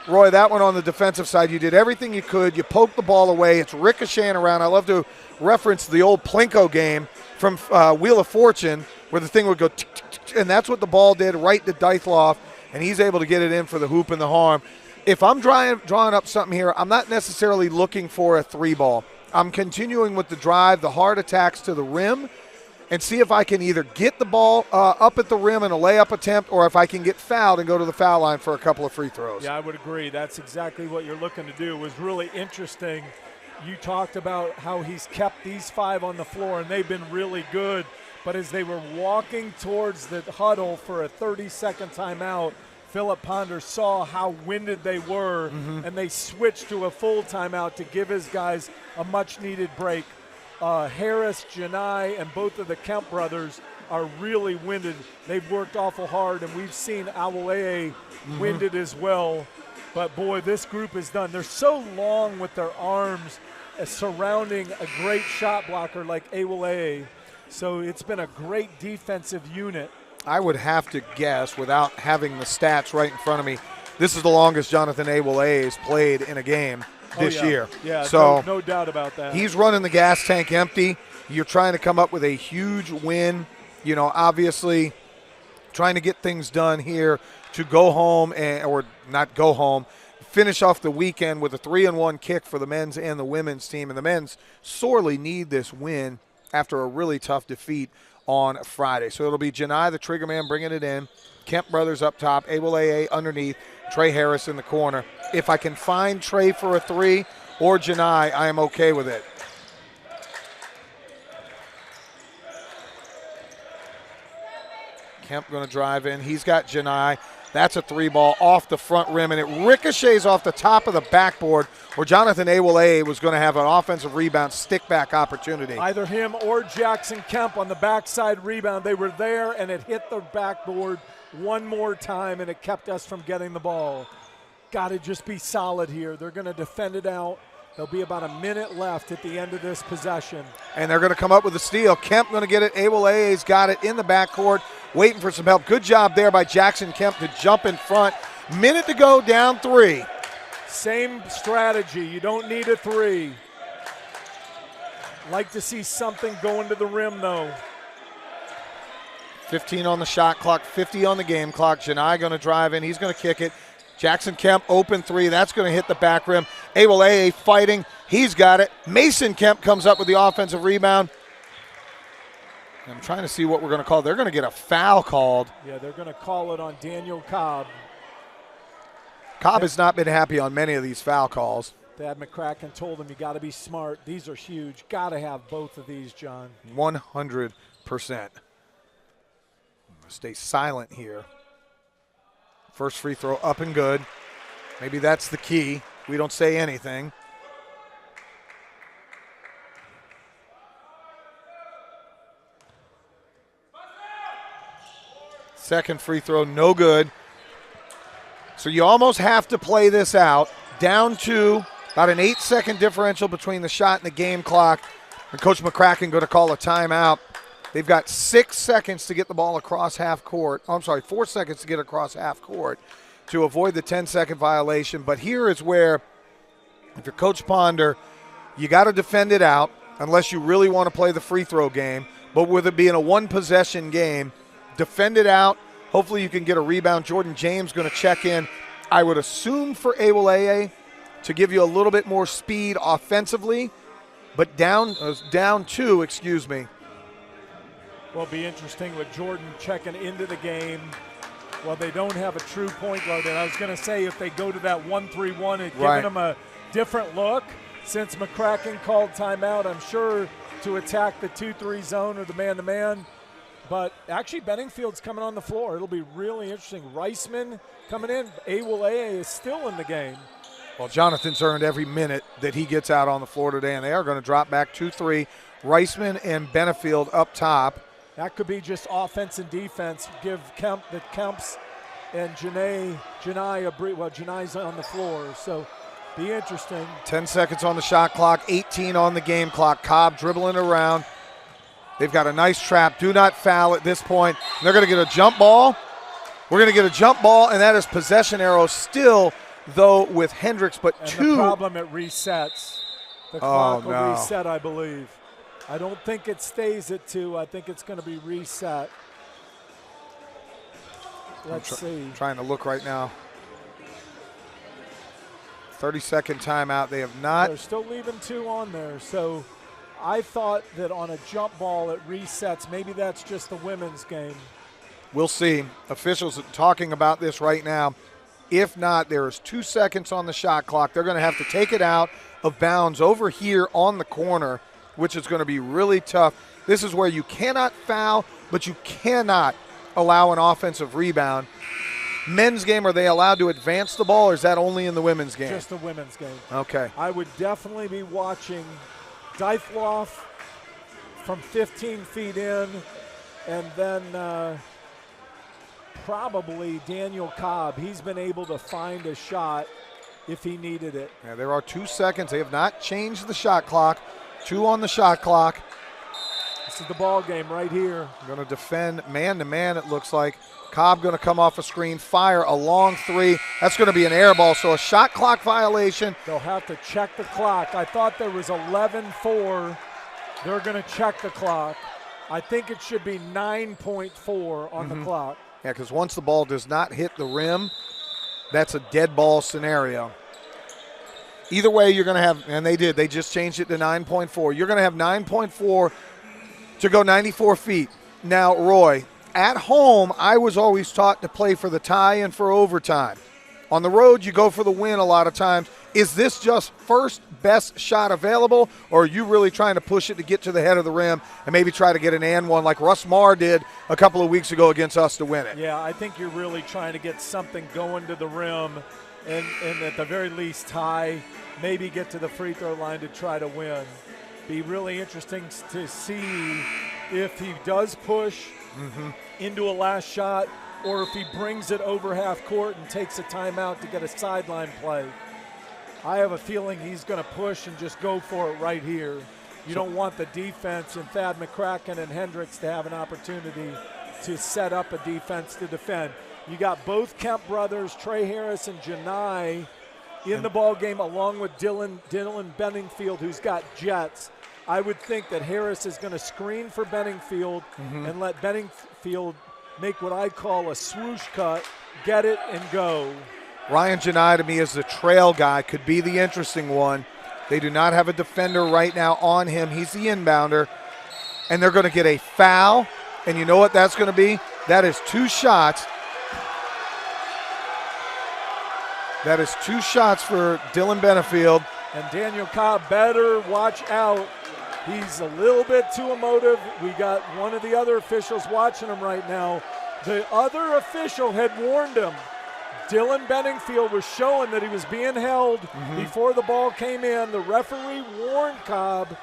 Roy, that one on the defensive side, you did everything you could. You poked the ball away. It's ricocheting around. I love to reference the old Plinko game from Wheel of Fortune where the thing would go tick, tick, tick, and that's what the ball did right to Deichloff, and he's able to get it in for the hoop and the harm. if I'm drawing up something here, I'm not necessarily looking for a 3-ball. I'm continuing with the drive, the hard attacks to the rim, and see if I can either get the ball up at the rim in a layup attempt, or if I can get fouled and go to the foul line for a couple of free throws. Yeah, I would agree. That's exactly what you're looking to do. It was really interesting. You talked about how he's kept these 5 on the floor, and they've been really good. But as they were walking towards the huddle for a 30-second timeout, Philip Ponder saw how winded they were, and they switched to a full timeout to give his guys a much-needed break. Harris, Janai, and both of the Kemp brothers are really winded. They've worked awful hard, and we've seen Awoleye winded as well. But, boy, this group is done. They're so long with their arms surrounding a great shot blocker like Awoleye. So it's been a great defensive unit. I would have to guess, without having the stats right in front of me, this is the longest Jonathan Awoleye has played in a game this year. Yeah, so no doubt about that. He's running the gas tank empty. You're trying to come up with a huge win. You know, obviously trying to get things done here to go home, or not go home, finish off the weekend with a 3-1 kick for the men's and the women's team. And the men's sorely need this win after a really tough defeat on Friday. So it'll be Janai, the trigger man, bringing it in. Kemp brothers up top, Awoleye underneath, Trey Harris in the corner. If I can find Trey for a 3 or Janai, I am okay with it. Kemp going to drive in. He's got Janai. That's a 3-ball off the front rim, and it ricochets off the top of the backboard where Jonathan Awoleye was going to have an offensive rebound stick-back opportunity. Either him or Jackson Kemp on the backside rebound. They were there, and it hit the backboard one more time, and it kept us from getting the ball. Got to just be solid here. They're going to defend it out. There'll be about a minute left at the end of this possession. And they're going to come up with a steal. Kemp going to get it. Awolaye's got it in the backcourt, waiting for some help. Good job there by Jackson Kemp to jump in front. Minute to go, down 3. Same strategy. You don't need a 3. Like to see something going to the rim, though. 15 on the shot clock, 50 on the game clock. Janai going to drive in. He's going to kick it. Jackson Kemp, open 3. That's going to hit the back rim. Awoleye fighting. He's got it. Mason Kemp comes up with the offensive rebound. I'm trying to see what we're going to call. They're going to get a foul called. Yeah, they're going to call it on Daniel Cobb. Cobb has not been happy on many of these foul calls. Thad McCracken told him you got to be smart. These are huge. Got to have both of these, John. 100%. Stay silent here. First free throw up and good. Maybe that's the key. We don't say anything. Second free throw, no good. So you almost have to play this out. Down 2, about an 8-second differential between the shot and the game clock. And Coach McCracken going to call a timeout. They've got 6 seconds to get the ball across half court. Oh, I'm sorry, 4 seconds to get across half court to avoid the 10-second violation. But here is where, if you're Coach Ponder, you got to defend it out unless you really want to play the free throw game. But with it being a one-possession game, defend it out. Hopefully you can get a rebound. Jordan James going to check in, I would assume, for Awoleye to give you a little bit more speed offensively. But down 2, excuse me. Will be interesting with Jordan checking into the game. Well, they don't have a true point guard. And I was going to say, if they go to that 1-3-1 and giving them a different look, since McCracken called timeout, I'm sure, to attack the 2-3 zone or the man-to-man. But actually, Benningfield's coming on the floor. It'll be really interesting. Reisman coming in. Awoleye is still in the game. Well, Jonathan's earned every minute that he gets out on the floor today, and they are going to drop back 2-3. Reisman and Benefield up top. That could be just offense and defense. Give Kemps and Janai a break. Well, Janai's on the floor, so be interesting. 10 seconds on the shot clock, 18 on the game clock. Cobb dribbling around. They've got a nice trap. Do not foul at this point. They're going to get a jump ball. We're going to get a jump ball, and that is possession arrow still, though, with Hendrix, but and 2. The problem, it resets. The clock will reset, I believe. I don't think it stays at 2. I think it's going to be reset. Let's see. Trying to look right now. 30-second timeout. They have not. They're still leaving 2 on there. So I thought that on a jump ball it resets. Maybe that's just the women's game. We'll see. Officials are talking about this right now. If not, there is 2 seconds on the shot clock. They're going to have to take it out of bounds over here on the corner, which is going to be really tough. This is where you cannot foul, but you cannot allow an offensive rebound. Men's game, are they allowed to advance the ball, or is that only in the women's game? Just the women's game. Okay. I would definitely be watching Dyfloff from 15 feet in, and then probably Daniel Cobb. He's been able to find a shot if he needed it. Yeah, there are 2 seconds. They have not changed the shot clock. 2 on the shot clock. This is the ball game right here. Going to defend man-to-man, it looks like. Cobb going to come off a screen, fire a long 3. That's going to be an air ball, so a shot clock violation. They'll have to check the clock. I thought there was 11-4. They're going to check the clock. I think it should be 9.4 on the clock. Yeah, because once the ball does not hit the rim, that's a dead ball scenario. Either way, you're going to have, and they did, they just changed it to 9.4. You're going to have 9.4 to go 94 feet. Now, Roy, at home, I was always taught to play for the tie and for overtime. On the road, you go for the win a lot of times. Is this just first best shot available, or are you really trying to push it to get to the head of the rim and maybe try to get an and one like Russ Marr did a couple of weeks ago against us to win it? Yeah, I think you're really trying to get something going to the rim and at the very least tie, maybe get to the free throw line to try to win. Be really interesting to see if he does push into a last shot or if he brings it over half court and takes a timeout to get a sideline play. I have a feeling he's going to push and just go for it right here. You don't want the defense and Thad McCracken and Hendrix to have an opportunity to set up a defense to defend. You got both Kemp brothers, Trey Harris and Janai, in the ball game, along with Dylan Benningfield, who's got jets. I would think that Harris is going to screen for Benningfield and let Benningfield make what I call a swoosh cut, get it and go. Ryan Janai, to me, as the trail guy, could be the interesting one. They do not have a defender right now on him. He's the inbounder, and they're going to get a foul. And you know what that's going to be? That is 2 shots. That is 2 shots for Dylan Benefield. And Daniel Cobb better watch out. He's a little bit too emotive. We got one of the other officials watching him right now. The other official had warned him. Dylan Benningfield was showing that he was being held before the ball came in. The referee warned Cobb,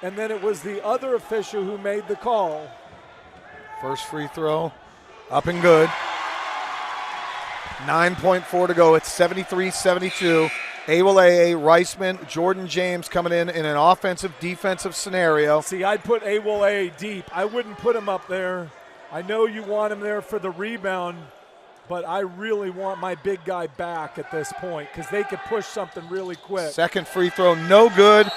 and then it was the other official who made the call. First free throw, up and good. 9.4 to go. It's 73-72. Awoleye, Reisman, Jordan James coming in an offensive-defensive scenario. See, I'd put Awoleye deep. I wouldn't put him up there. I know you want him there for the rebound, but I really want my big guy back at this point because they could push something really quick. Second free throw, no good,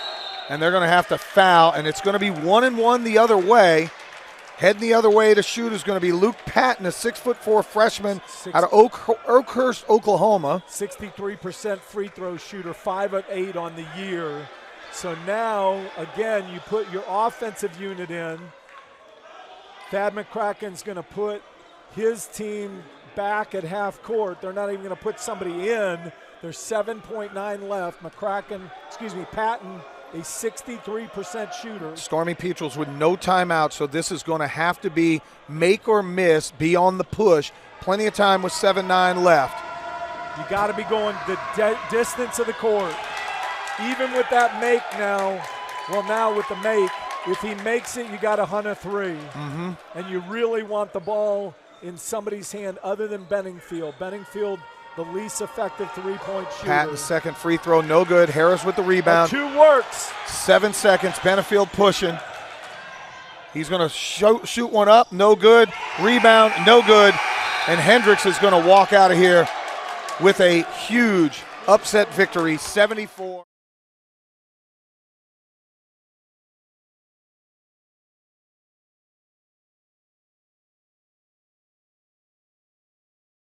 and they're going to have to foul, and it's going to be 1-1 the other way. Heading the other way to shoot is going to be Luke Patton, a 6'4" freshman out of Oakhurst, Oklahoma. 63% free throw shooter, 5 of 8 on the year. So now, again, you put your offensive unit in. Thad McCracken's going to put his team back at half court. They're not even going to put somebody in. There's 7.9 left. Patton, a 63% shooter. Stormy Petrels with no timeout, so this is going to have to be make or miss, be on the push. Plenty of time with 7:9 left. You got to be going the distance of the court. Even with that make now, now with the make, if he makes it, you got to hunt a 3. And you really want the ball in somebody's hand other than Benningfield. Benningfield, the least effective three-point shooter. Patton's second free throw, no good. Harris with the rebound. 2 works. 7 seconds. Benefield pushing. He's going to shoot one up, no good. Rebound, no good. And Hendrix is going to walk out of here with a huge upset victory, 74.